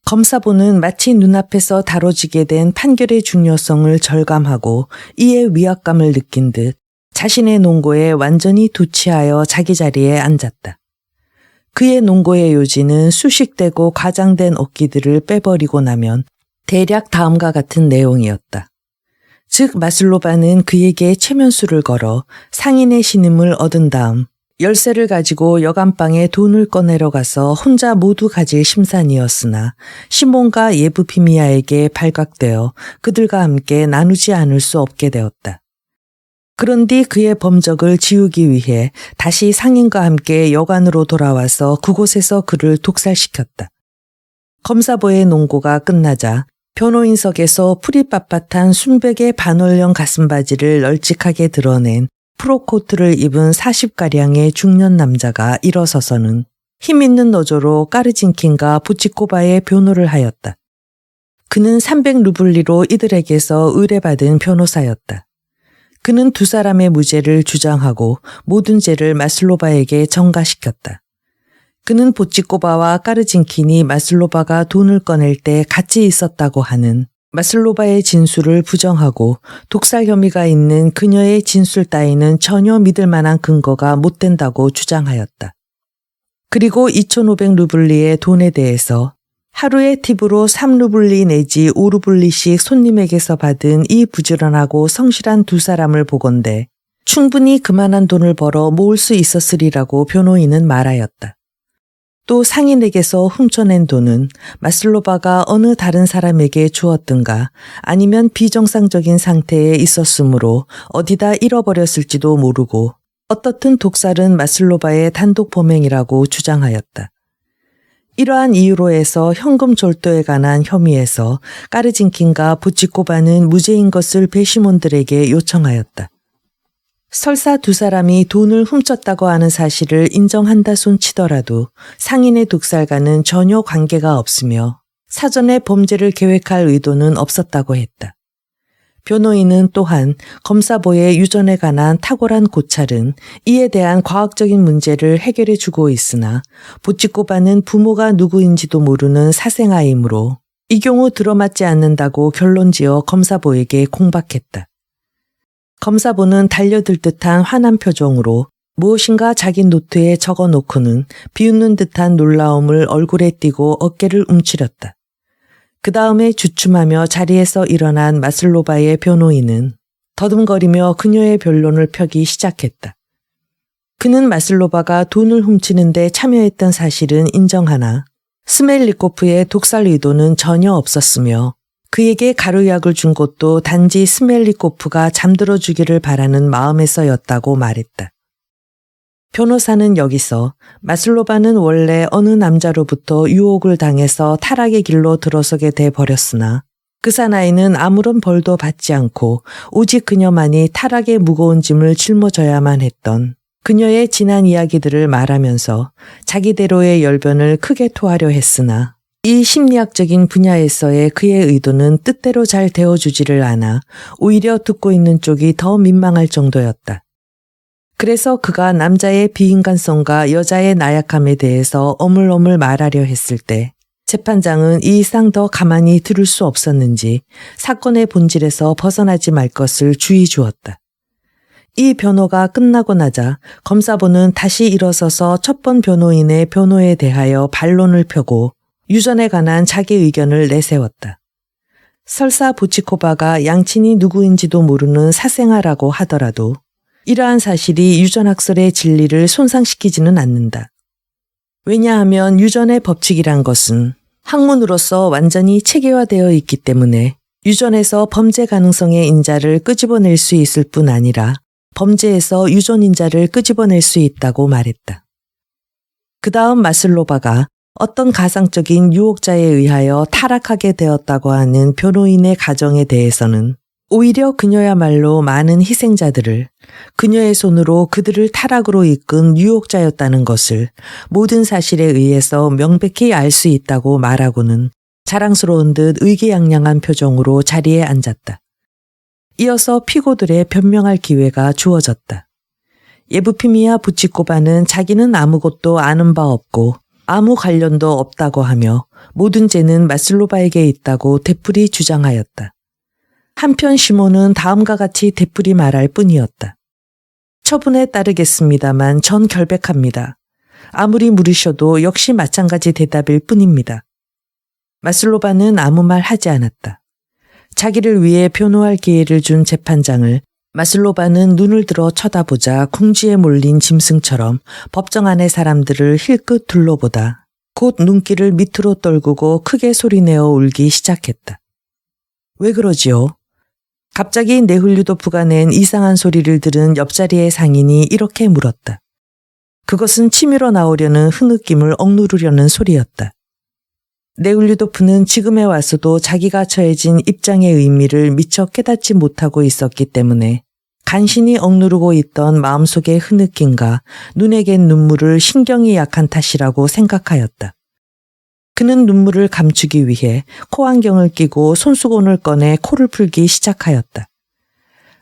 검사부는 마치 눈앞에서 다뤄지게 된 판결의 중요성을 절감하고 이에 위압감을 느낀 듯 자신의 논고에 완전히 도취하여 자기 자리에 앉았다. 그의 논고의 요지는 수식되고 과장된 억기들을 빼버리고 나면 대략 다음과 같은 내용이었다. 즉 마슬로바는 그에게 최면수를 걸어 상인의 신임을 얻은 다음 열쇠를 가지고 여간방에 돈을 꺼내러 가서 혼자 모두 가질 심산이었으나 시몬과 예부피미아에게 발각되어 그들과 함께 나누지 않을 수 없게 되었다. 그런 뒤 그의 범적을 지우기 위해 다시 상인과 함께 여관으로 돌아와서 그곳에서 그를 독살시켰다. 검사부의 논고가 끝나자 변호인석에서 풀이 빳빳한 순백의 반월령 가슴바지를 널찍하게 드러낸 프로코트를 입은 40가량의 중년 남자가 일어서서는 힘있는 너조로 까르진킨과 부치코바의 변호를 하였다. 그는 300루블리로 이들에게서 의뢰받은 변호사였다. 그는 두 사람의 무죄를 주장하고 모든 죄를 마슬로바에게 전가시켰다. 그는 보치코바와 까르진킨이 마슬로바가 돈을 꺼낼 때 같이 있었다고 하는 마슬로바의 진술을 부정하고 독살 혐의가 있는 그녀의 진술 따위는 전혀 믿을 만한 근거가 못 된다고 주장하였다. 그리고 2,500루블리의 돈에 대해서 하루에 팁으로 3루블리 내지 5루블리씩 손님에게서 받은 이 부지런하고 성실한 두 사람을 보건대 충분히 그만한 돈을 벌어 모을 수 있었으리라고 변호인은 말하였다. 또 상인에게서 훔쳐낸 돈은 마슬로바가 어느 다른 사람에게 주었든가 아니면 비정상적인 상태에 있었으므로 어디다 잃어버렸을지도 모르고 어떻든 독살은 마슬로바의 단독 범행이라고 주장하였다. 이러한 이유로 해서 현금 절도에 관한 혐의에서 까르진킨과 부치코바는 무죄인 것을 배심원들에게 요청하였다. 설사 두 사람이 돈을 훔쳤다고 하는 사실을 인정한다 손 치더라도 상인의 독살과는 전혀 관계가 없으며 사전에 범죄를 계획할 의도는 없었다고 했다. 변호인은 또한 검사보의 유전에 관한 탁월한 고찰은 이에 대한 과학적인 문제를 해결해 주고 있으나 보치코바는 부모가 누구인지도 모르는 사생아이므로 이 경우 들어맞지 않는다고 결론지어 검사보에게 공박했다. 검사보는 달려들 듯한 화난 표정으로 무엇인가 자기 노트에 적어놓고는 비웃는 듯한 놀라움을 얼굴에 띠고 어깨를 움츠렸다. 그 다음에 주춤하며 자리에서 일어난 마슬로바의 변호인은 더듬거리며 그녀의 변론을 펴기 시작했다. 그는 마슬로바가 돈을 훔치는 데 참여했던 사실은 인정하나 스멜리코프의 독살 의도는 전혀 없었으며 그에게 가루약을 준 것도 단지 스멜리코프가 잠들어 주기를 바라는 마음에서였다고 말했다. 변호사는 여기서 마슬로바는 원래 어느 남자로부터 유혹을 당해서 타락의 길로 들어서게 돼 버렸으나 그 사나이는 아무런 벌도 받지 않고 오직 그녀만이 타락의 무거운 짐을 짊어져야만 했던 그녀의 지난 이야기들을 말하면서 자기대로의 열변을 크게 토하려 했으나 이 심리학적인 분야에서의 그의 의도는 뜻대로 잘 되어주지를 않아 오히려 듣고 있는 쪽이 더 민망할 정도였다. 그래서 그가 남자의 비인간성과 여자의 나약함에 대해서 어물어물 말하려 했을 때 재판장은 이 이상 더 가만히 들을 수 없었는지 사건의 본질에서 벗어나지 말 것을 주의 주었다. 이 변호가 끝나고 나자 검사부는 다시 일어서서 첫 번 변호인의 변호에 대하여 반론을 펴고 유전에 관한 자기 의견을 내세웠다. 설사 보치코바가 양친이 누구인지도 모르는 사생아라고 하더라도 이러한 사실이 유전학설의 진리를 손상시키지는 않는다. 왜냐하면 유전의 법칙이란 것은 학문으로서 완전히 체계화되어 있기 때문에 유전에서 범죄 가능성의 인자를 끄집어낼 수 있을 뿐 아니라 범죄에서 유전 인자를 끄집어낼 수 있다고 말했다. 그 다음 마슬로바가 어떤 가상적인 유혹자에 의하여 타락하게 되었다고 하는 변호인의 가정에 대해서는 오히려 그녀야말로 많은 희생자들을 그녀의 손으로 그들을 타락으로 이끈 유혹자였다는 것을 모든 사실에 의해서 명백히 알 수 있다고 말하고는 자랑스러운 듯 의기양양한 표정으로 자리에 앉았다. 이어서 피고들의 변명할 기회가 주어졌다. 예부피미아 부치코바는 자기는 아무것도 아는 바 없고 아무 관련도 없다고 하며 모든 죄는 마슬로바에게 있다고 되풀이 주장하였다. 한편 시몬은 다음과 같이 되풀이 말할 뿐이었다. 처분에 따르겠습니다만 전 결백합니다. 아무리 물으셔도 역시 마찬가지 대답일 뿐입니다. 마슬로바는 아무 말 하지 않았다. 자기를 위해 변호할 기회를 준 재판장을 마슬로바는 눈을 들어 쳐다보자 궁지에 몰린 짐승처럼 법정 안의 사람들을 힐끗 둘러보다 곧 눈길을 밑으로 떨구고 크게 소리내어 울기 시작했다. 왜 그러지요? 갑자기 네훌류도프가 낸 이상한 소리를 들은 옆자리의 상인이 이렇게 물었다. 그것은 치밀어 나오려는 흐느낌을 억누르려는 소리였다. 네훌류도프는 지금에 와서도 자기가 처해진 입장의 의미를 미처 깨닫지 못하고 있었기 때문에 간신히 억누르고 있던 마음속의 흐느낌과 눈에 갠 눈물을 신경이 약한 탓이라고 생각하였다. 그는 눈물을 감추기 위해 코안경을 끼고 손수건을 꺼내 코를 풀기 시작하였다.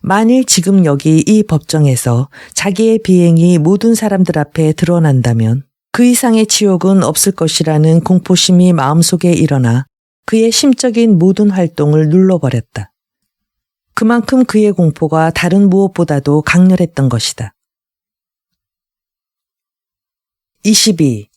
만일 지금 여기 이 법정에서 자기의 비행이 모든 사람들 앞에 드러난다면 그 이상의 치욕은 없을 것이라는 공포심이 마음속에 일어나 그의 심적인 모든 활동을 눌러버렸다. 그만큼 그의 공포가 다른 무엇보다도 강렬했던 것이다. 22.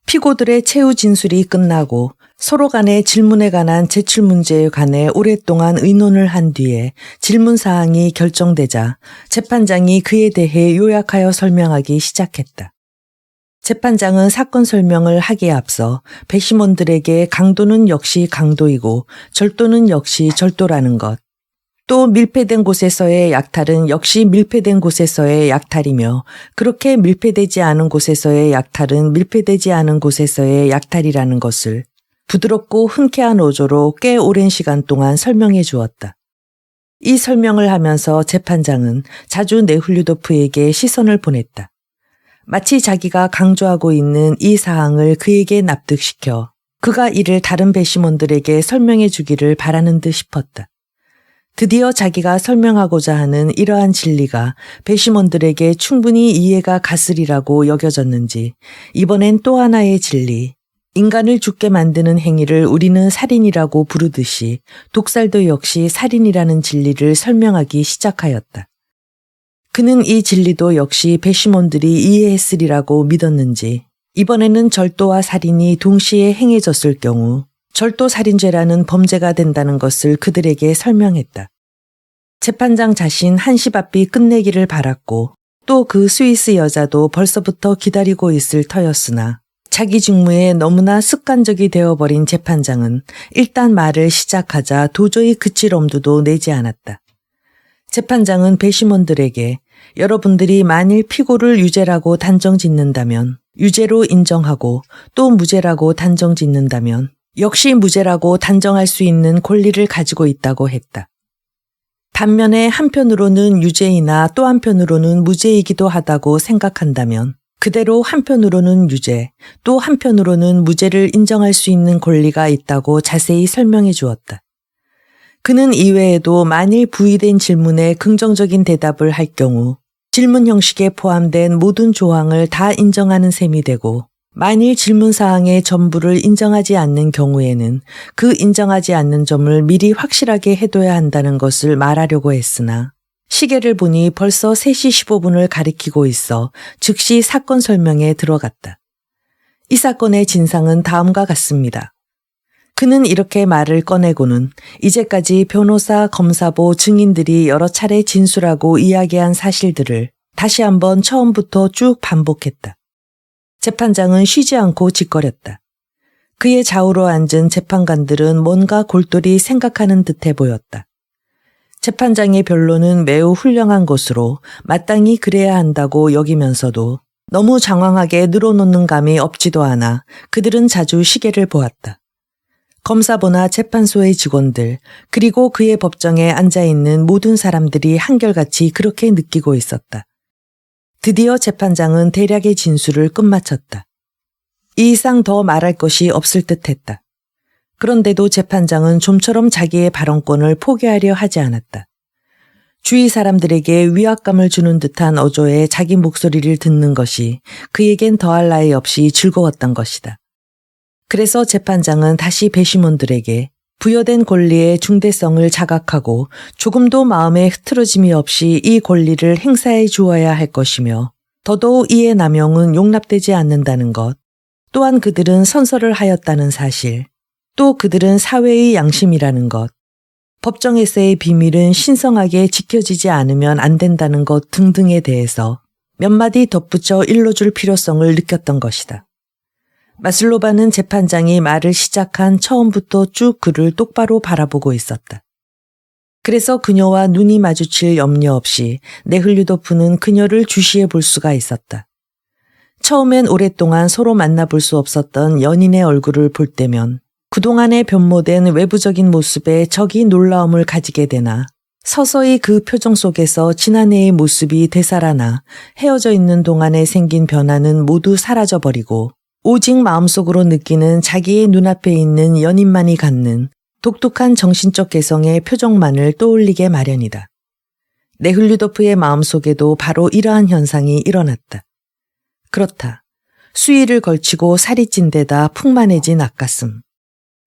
피고들의 최후 진술이 끝나고 서로 간의 질문에 관한 제출 문제에 관해 오랫동안 의논을 한 뒤에 질문 사항이 결정되자 재판장이 그에 대해 요약하여 설명하기 시작했다. 재판장은 사건 설명을 하기에 앞서 배심원들에게 강도는 역시 강도이고 절도는 역시 절도라는 것, 또 밀폐된 곳에서의 약탈은 역시 밀폐된 곳에서의 약탈이며 그렇게 밀폐되지 않은 곳에서의 약탈은 밀폐되지 않은 곳에서의 약탈이라는 것을 부드럽고 흔쾌한 어조로 꽤 오랜 시간 동안 설명해 주었다. 이 설명을 하면서 재판장은 자주 네훌류도프에게 시선을 보냈다. 마치 자기가 강조하고 있는 이 사항을 그에게 납득시켜 그가 이를 다른 배심원들에게 설명해 주기를 바라는 듯 싶었다. 드디어 자기가 설명하고자 하는 이러한 진리가 배심원들에게 충분히 이해가 갔으리라고 여겨졌는지 이번엔 또 하나의 진리, 인간을 죽게 만드는 행위를 우리는 살인이라고 부르듯이 독살도 역시 살인이라는 진리를 설명하기 시작하였다. 그는 이 진리도 역시 배심원들이 이해했으리라고 믿었는지 이번에는 절도와 살인이 동시에 행해졌을 경우 절도살인죄라는 범죄가 된다는 것을 그들에게 설명했다. 재판장 자신 한시바삐 끝내기를 바랐고 또 그 스위스 여자도 벌써부터 기다리고 있을 터였으나 자기 직무에 너무나 습관적이 되어버린 재판장은 일단 말을 시작하자 도저히 그칠 엄두도 내지 않았다. 재판장은 배심원들에게 여러분들이 만일 피고를 유죄라고 단정짓는다면 유죄로 인정하고 또 무죄라고 단정짓는다면 역시 무죄라고 단정할 수 있는 권리를 가지고 있다고 했다. 반면에 한편으로는 유죄이나 또 한편으로는 무죄이기도 하다고 생각한다면 그대로 한편으로는 유죄, 또 한편으로는 무죄를 인정할 수 있는 권리가 있다고 자세히 설명해 주었다. 그는 이외에도 만일 부의된 질문에 긍정적인 대답을 할 경우 질문 형식에 포함된 모든 조항을 다 인정하는 셈이 되고 만일 질문 사항의 전부를 인정하지 않는 경우에는 그 인정하지 않는 점을 미리 확실하게 해둬야 한다는 것을 말하려고 했으나 시계를 보니 벌써 3시 15분을 가리키고 있어 즉시 사건 설명에 들어갔다. 이 사건의 진상은 다음과 같습니다. 그는 이렇게 말을 꺼내고는 이제까지 변호사, 검사보, 증인들이 여러 차례 진술하고 이야기한 사실들을 다시 한번 처음부터 쭉 반복했다. 재판장은 쉬지 않고 짓거렸다. 그의 좌우로 앉은 재판관들은 뭔가 골똘히 생각하는 듯해 보였다. 재판장의 변론은 매우 훌륭한 것으로 마땅히 그래야 한다고 여기면서도 너무 장황하게 늘어놓는 감이 없지도 않아 그들은 자주 시계를 보았다. 검사보나 재판소의 직원들 그리고 그의 법정에 앉아있는 모든 사람들이 한결같이 그렇게 느끼고 있었다. 드디어 재판장은 대략의 진술을 끝마쳤다. 이 이상 더 말할 것이 없을 듯했다. 그런데도 재판장은 좀처럼 자기의 발언권을 포기하려 하지 않았다. 주위 사람들에게 위압감을 주는 듯한 어조의 자기 목소리를 듣는 것이 그에겐 더할 나위 없이 즐거웠던 것이다. 그래서 재판장은 다시 배심원들에게 부여된 권리의 중대성을 자각하고 조금도 마음에 흐트러짐이 없이 이 권리를 행사해 주어야 할 것이며 더더욱 이의 남용은 용납되지 않는다는 것, 또한 그들은 선서를 하였다는 사실, 또 그들은 사회의 양심이라는 것, 법정에서의 비밀은 신성하게 지켜지지 않으면 안 된다는 것 등등에 대해서 몇 마디 덧붙여 일러줄 필요성을 느꼈던 것이다. 마슬로바는 재판장이 말을 시작한 처음부터 쭉 그를 똑바로 바라보고 있었다. 그래서 그녀와 눈이 마주칠 염려 없이 네흘류도프는 그녀를 주시해 볼 수가 있었다. 처음엔 오랫동안 서로 만나볼 수 없었던 연인의 얼굴을 볼 때면 그동안의 변모된 외부적인 모습에 적이 놀라움을 가지게 되나 서서히 그 표정 속에서 지난해의 모습이 되살아나 헤어져 있는 동안에 생긴 변화는 모두 사라져버리고 오직 마음속으로 느끼는 자기의 눈앞에 있는 연인만이 갖는 독특한 정신적 개성의 표정만을 떠올리게 마련이다. 네흘류도프의 마음속에도 바로 이러한 현상이 일어났다. 그렇다. 수의를 걸치고 살이 찐 데다 풍만해진 앞가슴.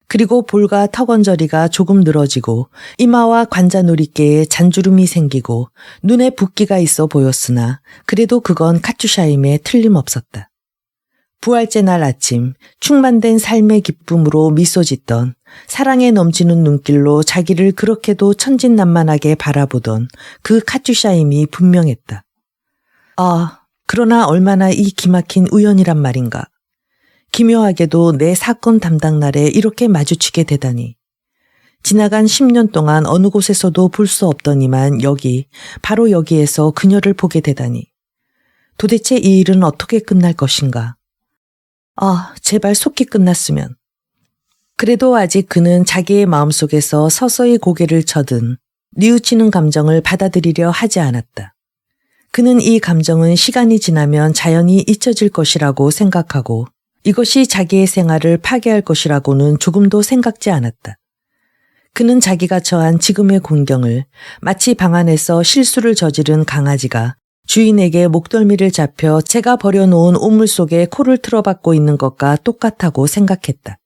그리고 볼과 턱언저리가 조금 늘어지고 이마와 관자놀이께에 잔주름이 생기고 눈에 붓기가 있어 보였으나 그래도 그건 카투샤임에 틀림없었다. 부활제 날 아침 충만된 삶의 기쁨으로 미소 짓던 사랑에 넘치는 눈길로 자기를 그렇게도 천진난만하게 바라보던 그 카투샤임이 분명했다. 아, 그러나 얼마나 이 기막힌 우연이란 말인가. 기묘하게도 내 사건 담당 날에 이렇게 마주치게 되다니. 지나간 10년 동안 어느 곳에서도 볼 수 없더니만 바로 여기에서 그녀를 보게 되다니. 도대체 이 일은 어떻게 끝날 것인가. 아, 제발 속히 끝났으면. 그래도 아직 그는 자기의 마음속에서 서서히 고개를 쳐든 뉘우치는 감정을 받아들이려 하지 않았다. 그는 이 감정은 시간이 지나면 자연히 잊혀질 것이라고 생각하고 이것이 자기의 생활을 파괴할 것이라고는 조금도 생각지 않았다. 그는 자기가 처한 지금의 공경을 마치 방 안에서 실수를 저지른 강아지가 주인에게 목덜미를 잡혀 제가 버려놓은 오물 속에 코를 틀어박고 있는 것과 똑같다고 생각했다.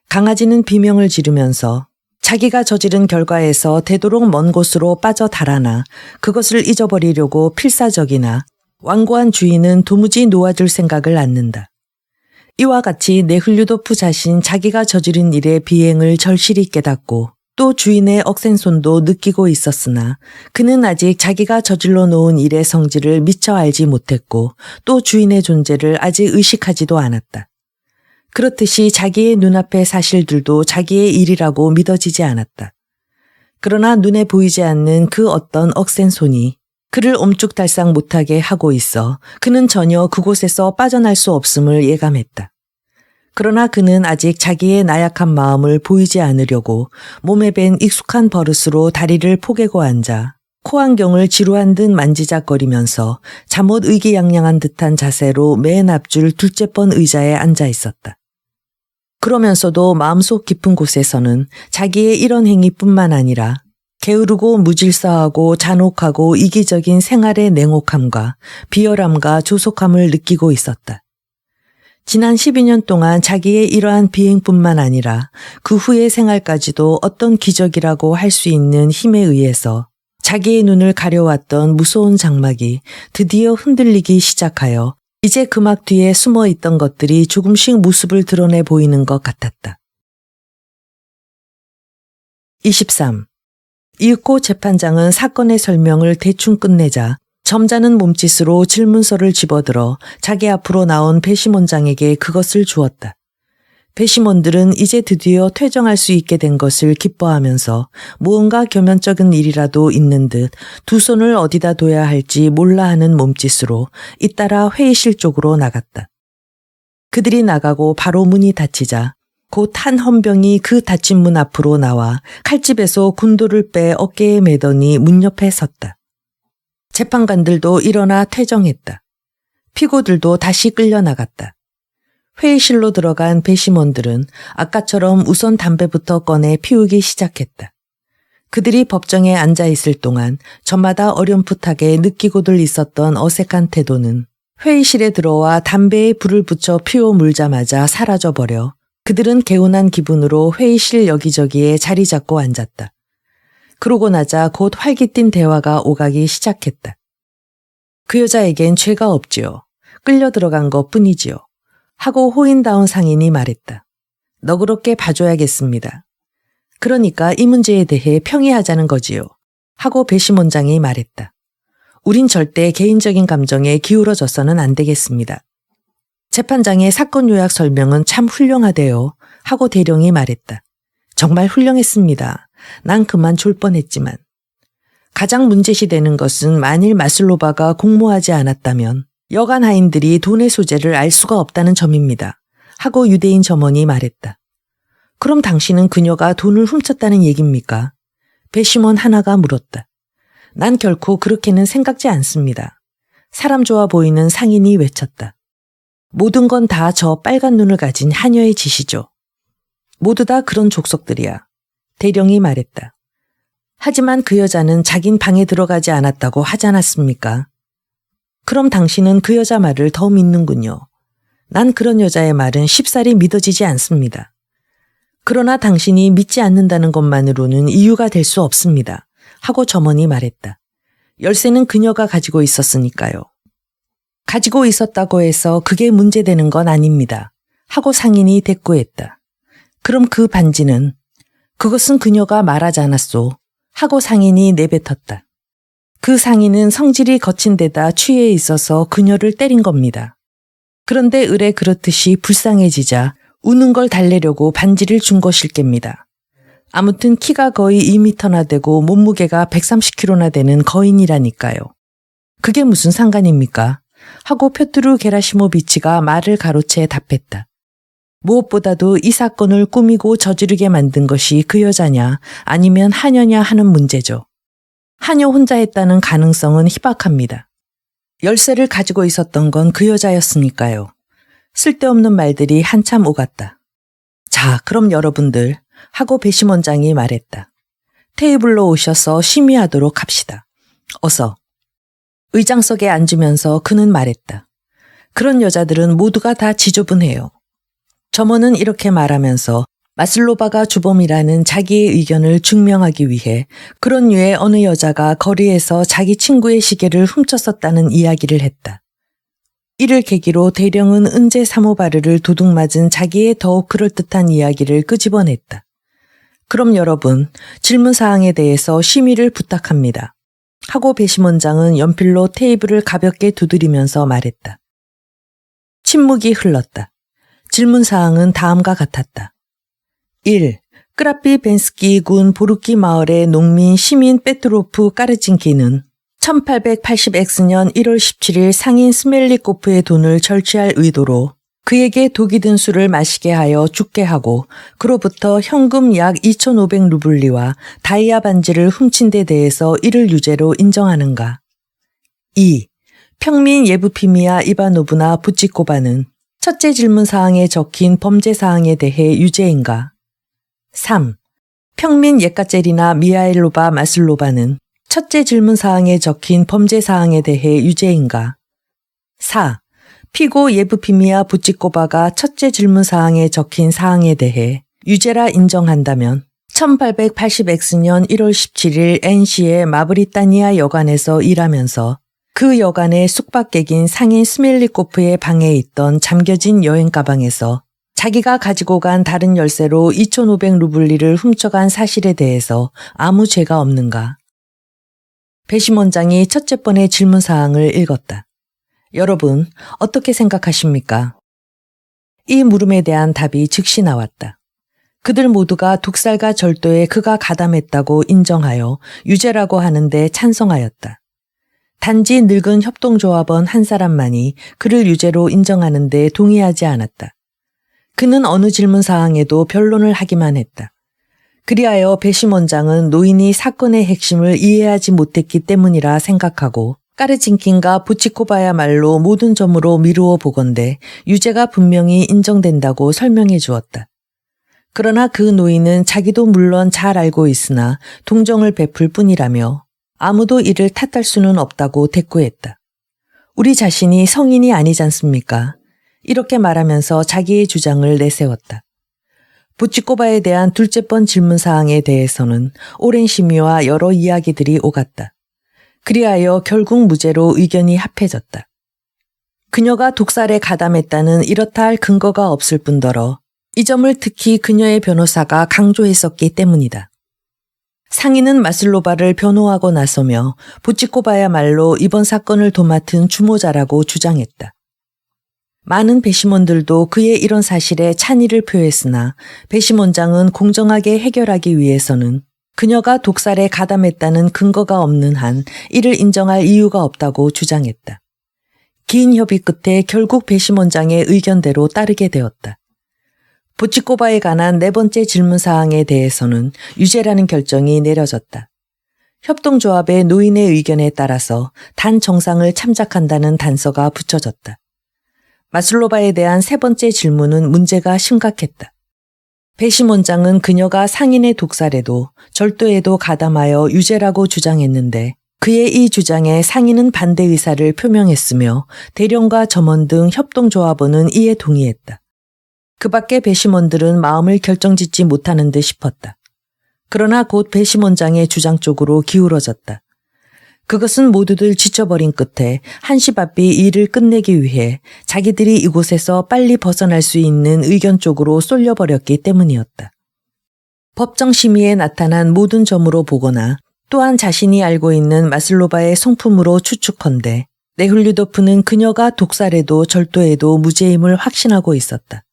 강아지는 비명을 지르면서 자기가 저지른 결과에서 되도록 먼 곳으로 빠져 달아나 그것을 잊어버리려고 필사적이나 완고한 주인은 도무지 놓아줄 생각을 않는다. 이와 같이 네흘류도프 자신 자기가 저지른 일의 비행을 절실히 깨닫고 또 주인의 억센손도 느끼고 있었으나 그는 아직 자기가 저질러 놓은 일의 성질을 미처 알지 못했고 또 주인의 존재를 아직 의식하지도 않았다. 그렇듯이 자기의 눈앞의 사실들도 자기의 일이라고 믿어지지 않았다. 그러나 눈에 보이지 않는 그 어떤 억센손이 그를 옴쭉달싹 못하게 하고 있어 그는 전혀 그곳에서 빠져날 수 없음을 예감했다. 그러나 그는 아직 자기의 나약한 마음을 보이지 않으려고 몸에 밴 익숙한 버릇으로 다리를 포개고 앉아 코안경을 지루한 듯 만지작거리면서 잠옷 의기양양한 듯한 자세로 맨 앞줄 둘째 번 의자에 앉아 있었다. 그러면서도 마음속 깊은 곳에서는 자기의 이런 행위뿐만 아니라 게으르고 무질서하고 잔혹하고 이기적인 생활의 냉혹함과 비열함과 조속함을 느끼고 있었다. 지난 12년 동안 자기의 이러한 비행뿐만 아니라 그 후의 생활까지도 어떤 기적이라고 할 수 있는 힘에 의해서 자기의 눈을 가려왔던 무서운 장막이 드디어 흔들리기 시작하여 이제 그막 뒤에 숨어 있던 것들이 조금씩 모습을 드러내 보이는 것 같았다. 23. 이윽고 재판장은 사건의 설명을 대충 끝내자 점잖은 몸짓으로 질문서를 집어들어 자기 앞으로 나온 배심원장에게 그것을 주었다. 배심원들은 이제 드디어 퇴정할 수 있게 된 것을 기뻐하면서 무언가 겸연쩍은 일이라도 있는 듯 두 손을 어디다 둬야 할지 몰라 하는 몸짓으로 잇따라 회의실 쪽으로 나갔다. 그들이 나가고 바로 문이 닫히자 곧 한 헌병이 그 닫힌 문 앞으로 나와 칼집에서 군도를 빼 어깨에 매더니 문 옆에 섰다. 재판관들도 일어나 퇴정했다. 피고들도 다시 끌려나갔다. 회의실로 들어간 배심원들은 아까처럼 우선 담배부터 꺼내 피우기 시작했다. 그들이 법정에 앉아 있을 동안 저마다 어렴풋하게 느끼고들 있었던 어색한 태도는 회의실에 들어와 담배에 불을 붙여 피워 물자마자 사라져버려 그들은 개운한 기분으로 회의실 여기저기에 자리 잡고 앉았다. 그러고 나자 곧 활기 띈 대화가 오가기 시작했다. 그 여자에겐 죄가 없지요. 끌려 들어간 것 뿐이지요. 하고 호인다운 상인이 말했다. 너그럽게 봐줘야겠습니다. 그러니까 이 문제에 대해 평의하자는 거지요. 하고 배심원장이 말했다. 우린 절대 개인적인 감정에 기울어져서는 안 되겠습니다. 재판장의 사건 요약 설명은 참 훌륭하대요. 하고 대령이 말했다. 정말 훌륭했습니다. 난 그만 졸 뻔했지만. 가장 문제시 되는 것은 만일 마슬로바가 공모하지 않았다면 여간 하인들이 돈의 소재를 알 수가 없다는 점입니다. 하고 유대인 점원이 말했다. 그럼 당신은 그녀가 돈을 훔쳤다는 얘기입니까? 배심원 하나가 물었다. 난 결코 그렇게는 생각지 않습니다. 사람 좋아 보이는 상인이 외쳤다. 모든 건 다 저 빨간 눈을 가진 하녀의 짓이죠. 모두 다 그런 족속들이야. 대령이 말했다. 하지만 그 여자는 자긴 방에 들어가지 않았다고 하지 않았습니까? 그럼 당신은 그 여자 말을 더 믿는군요. 난 그런 여자의 말은 쉽사리 믿어지지 않습니다. 그러나 당신이 믿지 않는다는 것만으로는 이유가 될 수 없습니다. 하고 점원이 말했다. 열쇠는 그녀가 가지고 있었으니까요. 가지고 있었다고 해서 그게 문제되는 건 아닙니다. 하고 상인이 대꾸했다. 그럼 그 반지는? 그것은 그녀가 말하지 않았소. 하고 상인이 내뱉었다. 그 상인은 성질이 거친 데다 취해 있어서 그녀를 때린 겁니다. 그런데 의뢰 그렇듯이 불쌍해지자 우는 걸 달래려고 반지를 준 것일 겁니다. 아무튼 키가 거의 2m나 되고 몸무게가 130kg나 되는 거인이라니까요. 그게 무슨 상관입니까? 하고 표트루 게라시모비치가 말을 가로채 답했다. 무엇보다도 이 사건을 꾸미고 저지르게 만든 것이 그 여자냐 아니면 하녀냐 하는 문제죠. 하녀 혼자 했다는 가능성은 희박합니다. 열쇠를 가지고 있었던 건 그 여자였으니까요. 쓸데없는 말들이 한참 오갔다. 자, 그럼 여러분들 하고 배심원장이 말했다. 테이블로 오셔서 심의하도록 합시다. 어서. 의장석에 앉으면서 그는 말했다. 그런 여자들은 모두가 다 지저분해요. 점원은 이렇게 말하면서 마슬로바가 주범이라는 자기의 의견을 증명하기 위해 그런 류의 어느 여자가 거리에서 자기 친구의 시계를 훔쳤었다는 이야기를 했다. 이를 계기로 대령은 은제 사모바르를 도둑 맞은 자기의 더욱 그럴듯한 이야기를 끄집어냈다. 그럼 여러분, 질문사항에 대해서 심의를 부탁합니다. 하고 배심원장은 연필로 테이블을 가볍게 두드리면서 말했다. 침묵이 흘렀다. 질문사항은 다음과 같았다. 1. 크라피벤스키 군 보르키 마을의 농민 시민 페트로프 까르진키는 1880X년 1월 17일 상인 스멜리코프의 돈을 절취할 의도로 그에게 독이 든 술을 마시게 하여 죽게 하고 그로부터 현금 약 2,500루블리와 다이아 반지를 훔친 데 대해서 이를 유죄로 인정하는가? 2. 평민 예부피미아 이바노브나 부치코바는 첫째 질문사항에 적힌 범죄사항에 대해 유죄인가? 3. 평민 예카제리나 미하일로바 마슬로바는 첫째 질문사항에 적힌 범죄사항에 대해 유죄인가? 4. 피고 예부피미아 부치코바가 첫째 질문사항에 적힌 사항에 대해 유죄라 인정한다면 1880X년 1월 17일 NC의 마브리타니아 여관에서 일하면서 그 여관의 숙박객인 상인 스멜리코프의 방에 있던 잠겨진 여행 가방에서 자기가 가지고 간 다른 열쇠로 2,500루블리를 훔쳐간 사실에 대해서 아무 죄가 없는가? 배심원장이 첫째 번의 질문사항을 읽었다. 여러분, 어떻게 생각하십니까? 이 물음에 대한 답이 즉시 나왔다. 그들 모두가 독살과 절도에 그가 가담했다고 인정하여 유죄라고 하는데 찬성하였다. 단지 늙은 협동조합원 한 사람만이 그를 유죄로 인정하는데 동의하지 않았다. 그는 어느 질문사항에도 변론을 하기만 했다. 그리하여 배심원장은 노인이 사건의 핵심을 이해하지 못했기 때문이라 생각하고 까르진킨과 부치코바야말로 모든 점으로 미루어 보건대 유죄가 분명히 인정된다고 설명해 주었다. 그러나 그 노인은 자기도 물론 잘 알고 있으나 동정을 베풀 뿐이라며 아무도 이를 탓할 수는 없다고 대꾸했다. 우리 자신이 성인이 아니지 않습니까? 이렇게 말하면서 자기의 주장을 내세웠다. 부치코바에 대한 둘째 번 질문사항에 대해서는 오랜 심의와 여러 이야기들이 오갔다. 그리하여 결국 무죄로 의견이 합해졌다. 그녀가 독살에 가담했다는 이렇다 할 근거가 없을 뿐더러 이 점을 특히 그녀의 변호사가 강조했었기 때문이다. 상인은 마슬로바를 변호하고 나서며 부치코바야말로 이번 사건을 도맡은 주모자라고 주장했다. 많은 배심원들도 그의 이런 사실에 찬의를 표했으나 배심원장은 공정하게 해결하기 위해서는 그녀가 독살에 가담했다는 근거가 없는 한 이를 인정할 이유가 없다고 주장했다. 긴 협의 끝에 결국 배심원장의 의견대로 따르게 되었다. 부치코바에 관한 네 번째 질문사항에 대해서는 유죄라는 결정이 내려졌다. 협동조합의 노인의 의견에 따라서 단 정상을 참작한다는 단서가 붙여졌다. 마슬로바에 대한 세 번째 질문은 문제가 심각했다. 배심원장은 그녀가 상인의 독살에도 절도에도 가담하여 유죄라고 주장했는데 그의 이 주장에 상인은 반대 의사를 표명했으며 대령과 점원 등 협동조합원은 이에 동의했다. 그 밖에 배심원들은 마음을 결정짓지 못하는 듯 싶었다. 그러나 곧 배심원장의 주장 쪽으로 기울어졌다. 그것은 모두들 지쳐버린 끝에 한시바삐 일을 끝내기 위해 자기들이 이곳에서 빨리 벗어날 수 있는 의견 쪽으로 쏠려버렸기 때문이었다. 법정 심의에 나타난 모든 점으로 보거나 또한 자신이 알고 있는 마슬로바의 성품으로 추측컨대 네훌류도프는 그녀가 독살에도 절도에도 무죄임을 확신하고 있었다.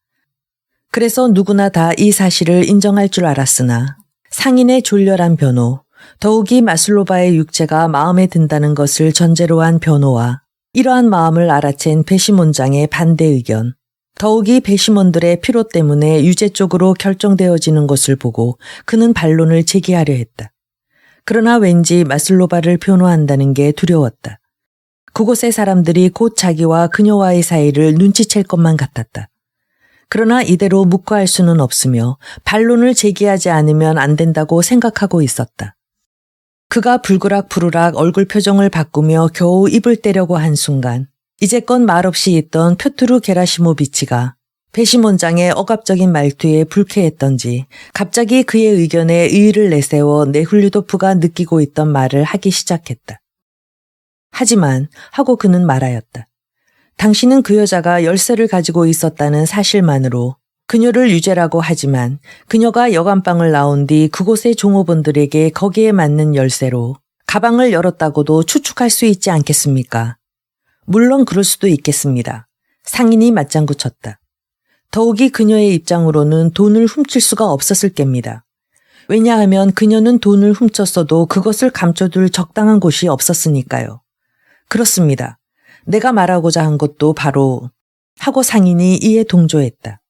그래서 누구나 다 이 사실을 인정할 줄 알았으나 상인의 졸렬한 변호, 더욱이 마슬로바의 육체가 마음에 든다는 것을 전제로 한 변호와 이러한 마음을 알아챈 배심원장의 반대 의견, 더욱이 배심원들의 피로 때문에 유죄 쪽으로 결정되어지는 것을 보고 그는 반론을 제기하려 했다. 그러나 왠지 마슬로바를 변호한다는 게 두려웠다. 그곳의 사람들이 곧 자기와 그녀와의 사이를 눈치챌 것만 같았다. 그러나 이대로 묵과할 수는 없으며 반론을 제기하지 않으면 안 된다고 생각하고 있었다. 그가 불그락부르락 얼굴 표정을 바꾸며 겨우 입을 떼려고 한 순간 이제껏 말없이 있던 표트루 게라시모비치가 배심원장의 억압적인 말투에 불쾌했던지 갑자기 그의 의견에 의의를 내세워 네훌류도프가 느끼고 있던 말을 하기 시작했다. 하지만 하고 그는 말하였다. 당신은 그 여자가 열쇠를 가지고 있었다는 사실만으로 그녀를 유죄라고 하지만 그녀가 여관방을 나온 뒤 그곳의 종업원들에게 거기에 맞는 열쇠로 가방을 열었다고도 추측할 수 있지 않겠습니까? 물론 그럴 수도 있겠습니다. 상인이 맞장구 쳤다. 더욱이 그녀의 입장으로는 돈을 훔칠 수가 없었을 겁니다. 왜냐하면 그녀는 돈을 훔쳤어도 그것을 감춰둘 적당한 곳이 없었으니까요. 그렇습니다. 내가 말하고자 한 것도 바로 하고 상인이 이에 동조했다.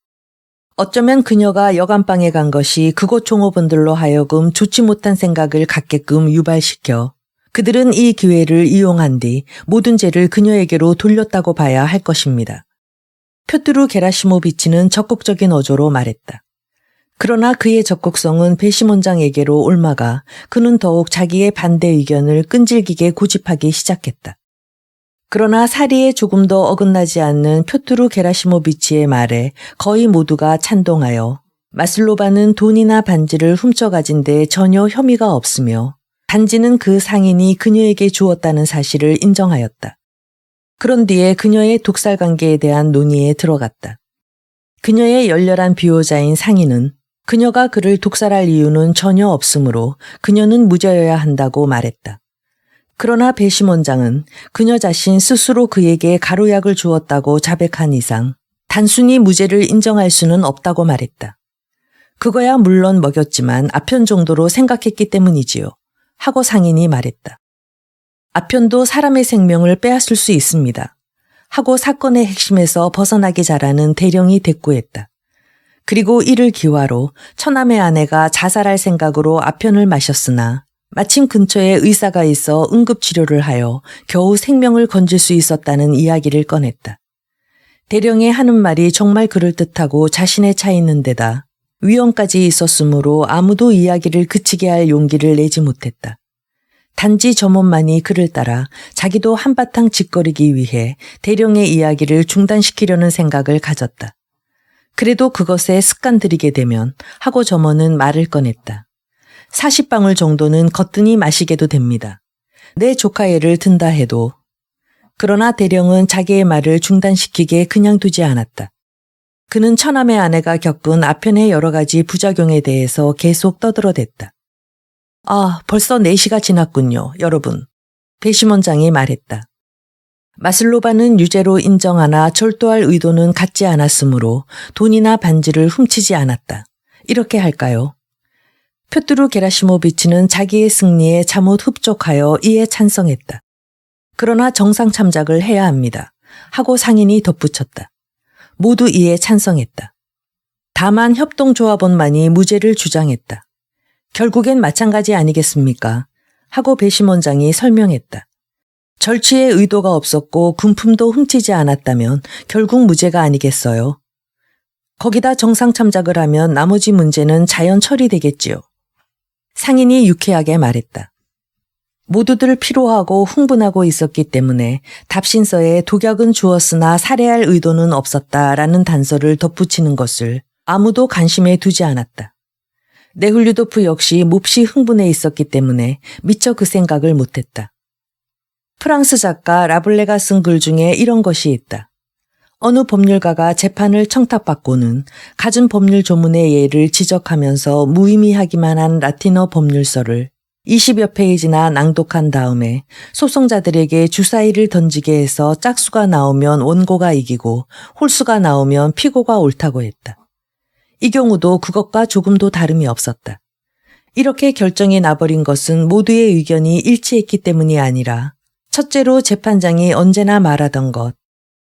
어쩌면 그녀가 여관방에 간 것이 그곳 종업원들로 하여금 좋지 못한 생각을 갖게끔 유발시켜 그들은 이 기회를 이용한 뒤 모든 죄를 그녀에게로 돌렸다고 봐야 할 것입니다. 표트루 게라시모비치는 적극적인 어조로 말했다. 그러나 그의 적극성은 배심원장에게로 옮아가 그는 더욱 자기의 반대 의견을 끈질기게 고집하기 시작했다. 그러나 사리에 조금 더 어긋나지 않는 표트루 게라시모비치의 말에 거의 모두가 찬동하여 마슬로바는 돈이나 반지를 훔쳐가진 데 전혀 혐의가 없으며 단지는 그 상인이 그녀에게 주었다는 사실을 인정하였다. 그런 뒤에 그녀의 독살 관계에 대한 논의에 들어갔다. 그녀의 열렬한 비호자인 상인은 그녀가 그를 독살할 이유는 전혀 없으므로 그녀는 무죄여야 한다고 말했다. 그러나 배심원장은 그녀 자신 스스로 그에게 가루약을 주었다고 자백한 이상 단순히 무죄를 인정할 수는 없다고 말했다. 그거야 물론 먹였지만 아편 정도로 생각했기 때문이지요. 하고 상인이 말했다. 아편도 사람의 생명을 빼앗을 수 있습니다. 하고 사건의 핵심에서 벗어나기 잘하는 대령이 대꾸했다. 그리고 이를 기화로 처남의 아내가 자살할 생각으로 아편을 마셨으나 마침 근처에 의사가 있어 응급치료를 하여 겨우 생명을 건질 수 있었다는 이야기를 꺼냈다. 대령의 하는 말이 정말 그럴듯하고 자신에 차 있는 데다 위험까지 있었으므로 아무도 이야기를 그치게 할 용기를 내지 못했다. 단지 점원만이 그를 따라 자기도 한바탕 짓거리기 위해 대령의 이야기를 중단시키려는 생각을 가졌다. 그래도 그것에 습관 들이게 되면 하고 점원은 말을 꺼냈다. 40방울 정도는 거뜬히 마시게도 됩니다. 내 조카애를 든다 해도. 그러나 대령은 자기의 말을 중단시키게 그냥 두지 않았다. 그는 처남의 아내가 겪은 아편의 여러 가지 부작용에 대해서 계속 떠들어댔다. 아, 벌써 4시가 지났군요, 여러분. 배심원장이 말했다. 마슬로바는 유죄로 인정하나 절도할 의도는 갖지 않았으므로 돈이나 반지를 훔치지 않았다. 이렇게 할까요? 표트루 게라시모비치는 자기의 승리에 잠옷 흡족하여 이에 찬성했다. 그러나 정상 참작을 해야 합니다. 하고 상인이 덧붙였다. 모두 이에 찬성했다. 다만 협동조합원만이 무죄를 주장했다. 결국엔 마찬가지 아니겠습니까? 하고 배심원장이 설명했다. 절취의 의도가 없었고 군품도 훔치지 않았다면 결국 무죄가 아니겠어요? 거기다 정상 참작을 하면 나머지 문제는 자연 처리되겠지요. 상인이 유쾌하게 말했다. 모두들 피로하고 흥분하고 있었기 때문에 답신서에 독약은 주었으나 살해할 의도는 없었다라는 단서를 덧붙이는 것을 아무도 관심에 두지 않았다. 네훌류도프 역시 몹시 흥분해 있었기 때문에 미처 그 생각을 못했다. 프랑스 작가 라블레가 쓴 글 중에 이런 것이 있다. 어느 법률가가 재판을 청탁받고는 갖은 법률 조문의 예를 지적하면서 무의미하기만 한 라틴어 법률서를 20여 페이지나 낭독한 다음에 소송자들에게 주사위를 던지게 해서 짝수가 나오면 원고가 이기고 홀수가 나오면 피고가 옳다고 했다. 이 경우도 그것과 조금도 다름이 없었다. 이렇게 결정이 나버린 것은 모두의 의견이 일치했기 때문이 아니라 첫째로 재판장이 언제나 말하던 것,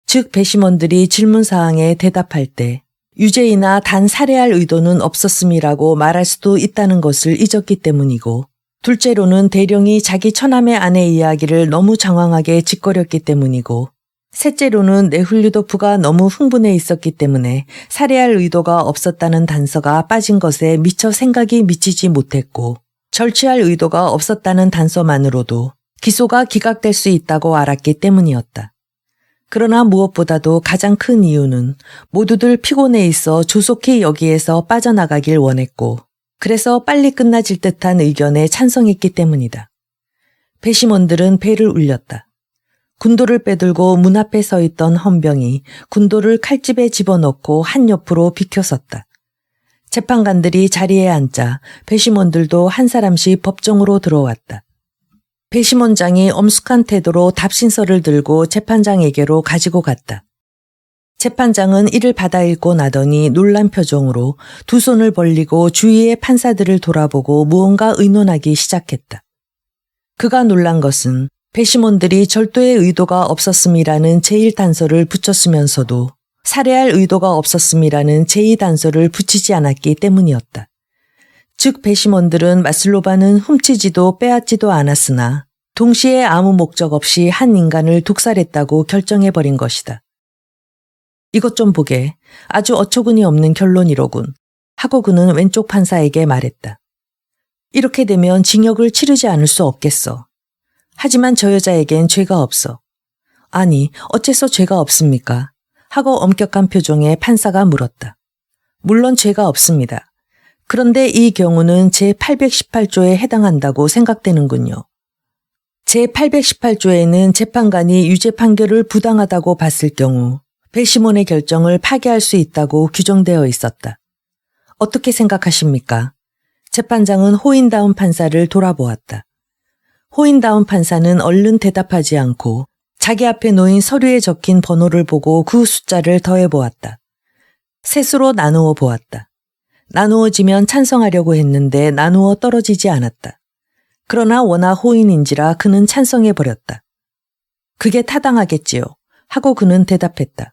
즉 배심원들이 질문사항에 대답할 때 유죄이나 단 살해할 의도는 없었음이라고 말할 수도 있다는 것을 잊었기 때문이고, 둘째로는 대령이 자기 처남의 아내 이야기를 너무 장황하게 짓거렸기 때문이고, 셋째로는 네훌류도프가 너무 흥분해 있었기 때문에 살해할 의도가 없었다는 단서가 빠진 것에 미처 생각이 미치지 못했고, 절취할 의도가 없었다는 단서만으로도 기소가 기각될 수 있다고 알았기 때문이었다. 그러나 무엇보다도 가장 큰 이유는 모두들 피곤해 있어 조속히 여기에서 빠져나가길 원했고, 그래서 빨리 끝나질 듯한 의견에 찬성했기 때문이다. 배심원들은 배를 울렸다. 군도를 빼들고 문 앞에 서 있던 헌병이 군도를 칼집에 집어넣고 한 옆으로 비켜섰다. 재판관들이 자리에 앉자 배심원들도 한 사람씩 법정으로 들어왔다. 배심원장이 엄숙한 태도로 답신서를 들고 재판장에게로 가지고 갔다. 재판장은 이를 받아 읽고 나더니 놀란 표정으로 두 손을 벌리고 주위의 판사들을 돌아보고 무언가 의논하기 시작했다. 그가 놀란 것은 배심원들이 절도의 의도가 없었음이라는 제1단서를 붙였으면서도 살해할 의도가 없었음이라는 제2단서를 붙이지 않았기 때문이었다. 즉 배심원들은 마슬로바는 훔치지도 빼앗지도 않았으나 동시에 아무 목적 없이 한 인간을 독살했다고 결정해버린 것이다. 이것 좀 보게. 아주 어처구니 없는 결론이로군. 하고 그는 왼쪽 판사에게 말했다. 이렇게 되면 징역을 치르지 않을 수 없겠어. 하지만 저 여자에겐 죄가 없어. 아니, 어째서 죄가 없습니까? 하고 엄격한 표정에 판사가 물었다. 물론 죄가 없습니다. 그런데 이 경우는 제818조에 해당한다고 생각되는군요. 제818조에는 재판관이 유죄 판결을 부당하다고 봤을 경우 배심원의 결정을 파기할 수 있다고 규정되어 있었다. 어떻게 생각하십니까? 재판장은 호인다운 판사를 돌아보았다. 호인다운 판사는 얼른 대답하지 않고 자기 앞에 놓인 서류에 적힌 번호를 보고 그 숫자를 더해보았다. 셋으로 나누어 보았다. 나누어지면 찬성하려고 했는데 나누어 떨어지지 않았다. 그러나 워낙 호인인지라 그는 찬성해버렸다. 그게 타당하겠지요. 하고 그는 대답했다.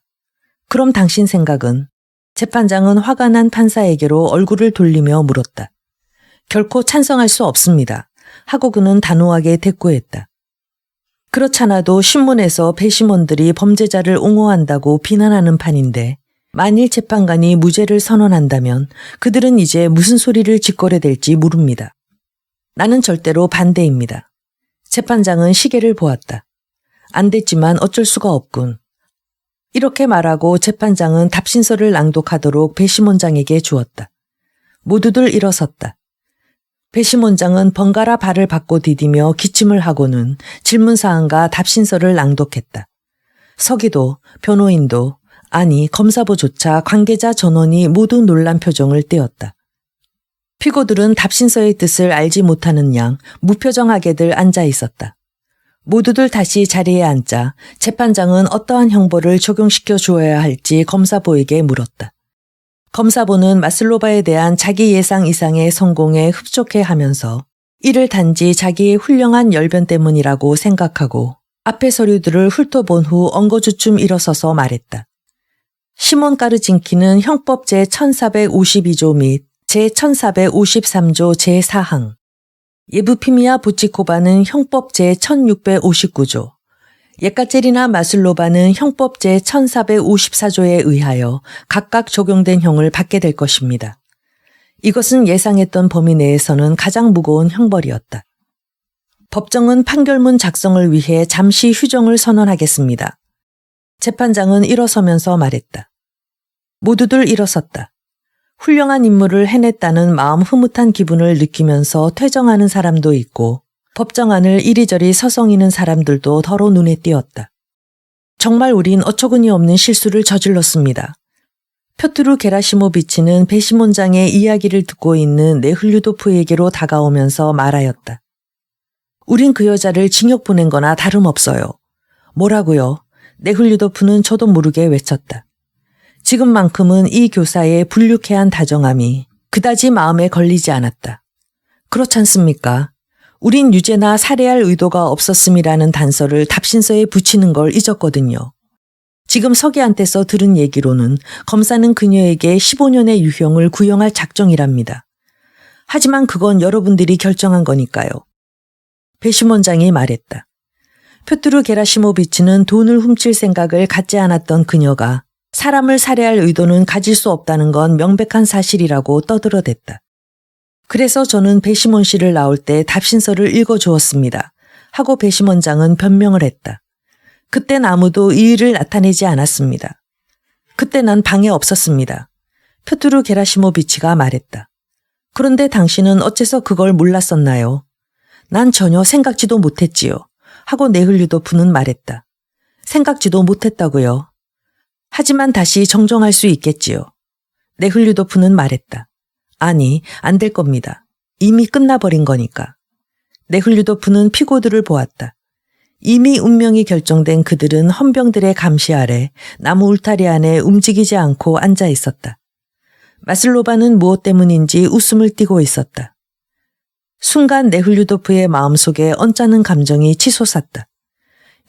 그럼 당신 생각은? 재판장은 화가 난 판사에게로 얼굴을 돌리며 물었다. 결코 찬성할 수 없습니다. 하고 그는 단호하게 대꾸했다. 그렇잖아도 신문에서 배심원들이 범죄자를 옹호한다고 비난하는 판인데 만일 재판관이 무죄를 선언한다면 그들은 이제 무슨 소리를 짓거려 될지 모릅니다. 나는 절대로 반대입니다. 재판장은 시계를 보았다. 안 됐지만 어쩔 수가 없군. 이렇게 말하고 재판장은 답신서를 낭독하도록 배심원장에게 주었다. 모두들 일어섰다. 배심원장은 번갈아 발을 받고 디디며 기침을 하고는 질문사항과 답신서를 낭독했다. 서기도, 변호인도, 아니 검사부조차 관계자 전원이 모두 놀란 표정을 띄었다. 피고들은 답신서의 뜻을 알지 못하는 양 무표정하게들 앉아 있었다. 모두들 다시 자리에 앉자 재판장은 어떠한 형벌을 적용시켜 주어야 할지 검사부에게 물었다. 검사부는 마슬로바에 대한 자기 예상 이상의 성공에 흡족해하면서 이를 단지 자기의 훌륭한 열변 때문이라고 생각하고 앞의 서류들을 훑어본 후 엉거주춤 일어서서 말했다. 시몬 까르진키는 형법 제1452조 및 제1453조 제4항, 예부피미아 보치코바는 형법 제1659조, 예까제리나 마슬로바는 형법 제1454조에 의하여 각각 적용된 형을 받게 될 것입니다. 이것은 예상했던 범위 내에서는 가장 무거운 형벌이었다. 법정은 판결문 작성을 위해 잠시 휴정을 선언하겠습니다. 재판장은 일어서면서 말했다. 모두들 일어섰다. 훌륭한 임무를 해냈다는 마음 흐뭇한 기분을 느끼면서 퇴정하는 사람도 있고 법정 안을 이리저리 서성이는 사람들도 더러 눈에 띄었다. 정말 우린 어처구니 없는 실수를 저질렀습니다. 표트루 게라시모비치는 배심원장의 이야기를 듣고 있는 네흘류도프에게로 다가오면서 말하였다. 우린 그 여자를 징역 보낸 거나 다름없어요. 뭐라고요? 네흘류도프는 저도 모르게 외쳤다. 지금만큼은 이 교사의 불유쾌한 다정함이 그다지 마음에 걸리지 않았다. 그렇지 않습니까? 우린 유죄나 살해할 의도가 없었음이라는 단서를 답신서에 붙이는 걸 잊었거든요. 지금 서기한테서 들은 얘기로는 검사는 그녀에게 15년의 유형을 구형할 작정이랍니다. 하지만 그건 여러분들이 결정한 거니까요. 배심원장이 말했다. 표트루 게라시모비치는 돈을 훔칠 생각을 갖지 않았던 그녀가 사람을 살해할 의도는 가질 수 없다는 건 명백한 사실이라고 떠들어댔다. 그래서 저는 배심원 씨를 나올 때 답신서를 읽어주었습니다. 하고 배심원장은 변명을 했다. 그땐 아무도 이 일을 나타내지 않았습니다. 그때 난 방에 없었습니다. 표트루 게라시모비치가 말했다. 그런데 당신은 어째서 그걸 몰랐었나요? 난 전혀 생각지도 못했지요. 하고 네흘류도프는 말했다. 생각지도 못했다고요. 하지만 다시 정정할 수 있겠지요. 네훌류도프는 말했다. 아니, 안 될 겁니다. 이미 끝나버린 거니까. 네훌류도프는 피고들을 보았다. 이미 운명이 결정된 그들은 헌병들의 감시 아래 나무 울타리 안에 움직이지 않고 앉아 있었다. 마슬로바는 무엇 때문인지 웃음을 띠고 있었다. 순간 네훌류도프의 마음속에 언짢은 감정이 치솟았다.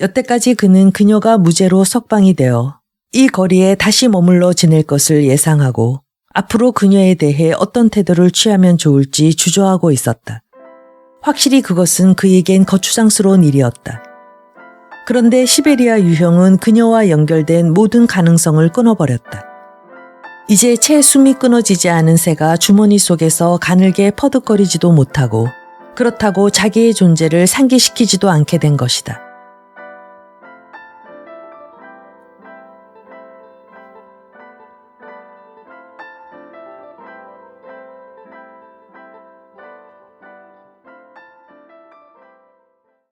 여태까지 그는 그녀가 무죄로 석방이 되어 이 거리에 다시 머물러 지낼 것을 예상하고 앞으로 그녀에 대해 어떤 태도를 취하면 좋을지 주저하고 있었다. 확실히 그것은 그에겐 거추장스러운 일이었다. 그런데 시베리아 유형은 그녀와 연결된 모든 가능성을 끊어버렸다. 이제 채 숨이 끊어지지 않은 새가 주머니 속에서 가늘게 퍼득거리지도 못하고 그렇다고 자기의 존재를 상기시키지도 않게 된 것이다.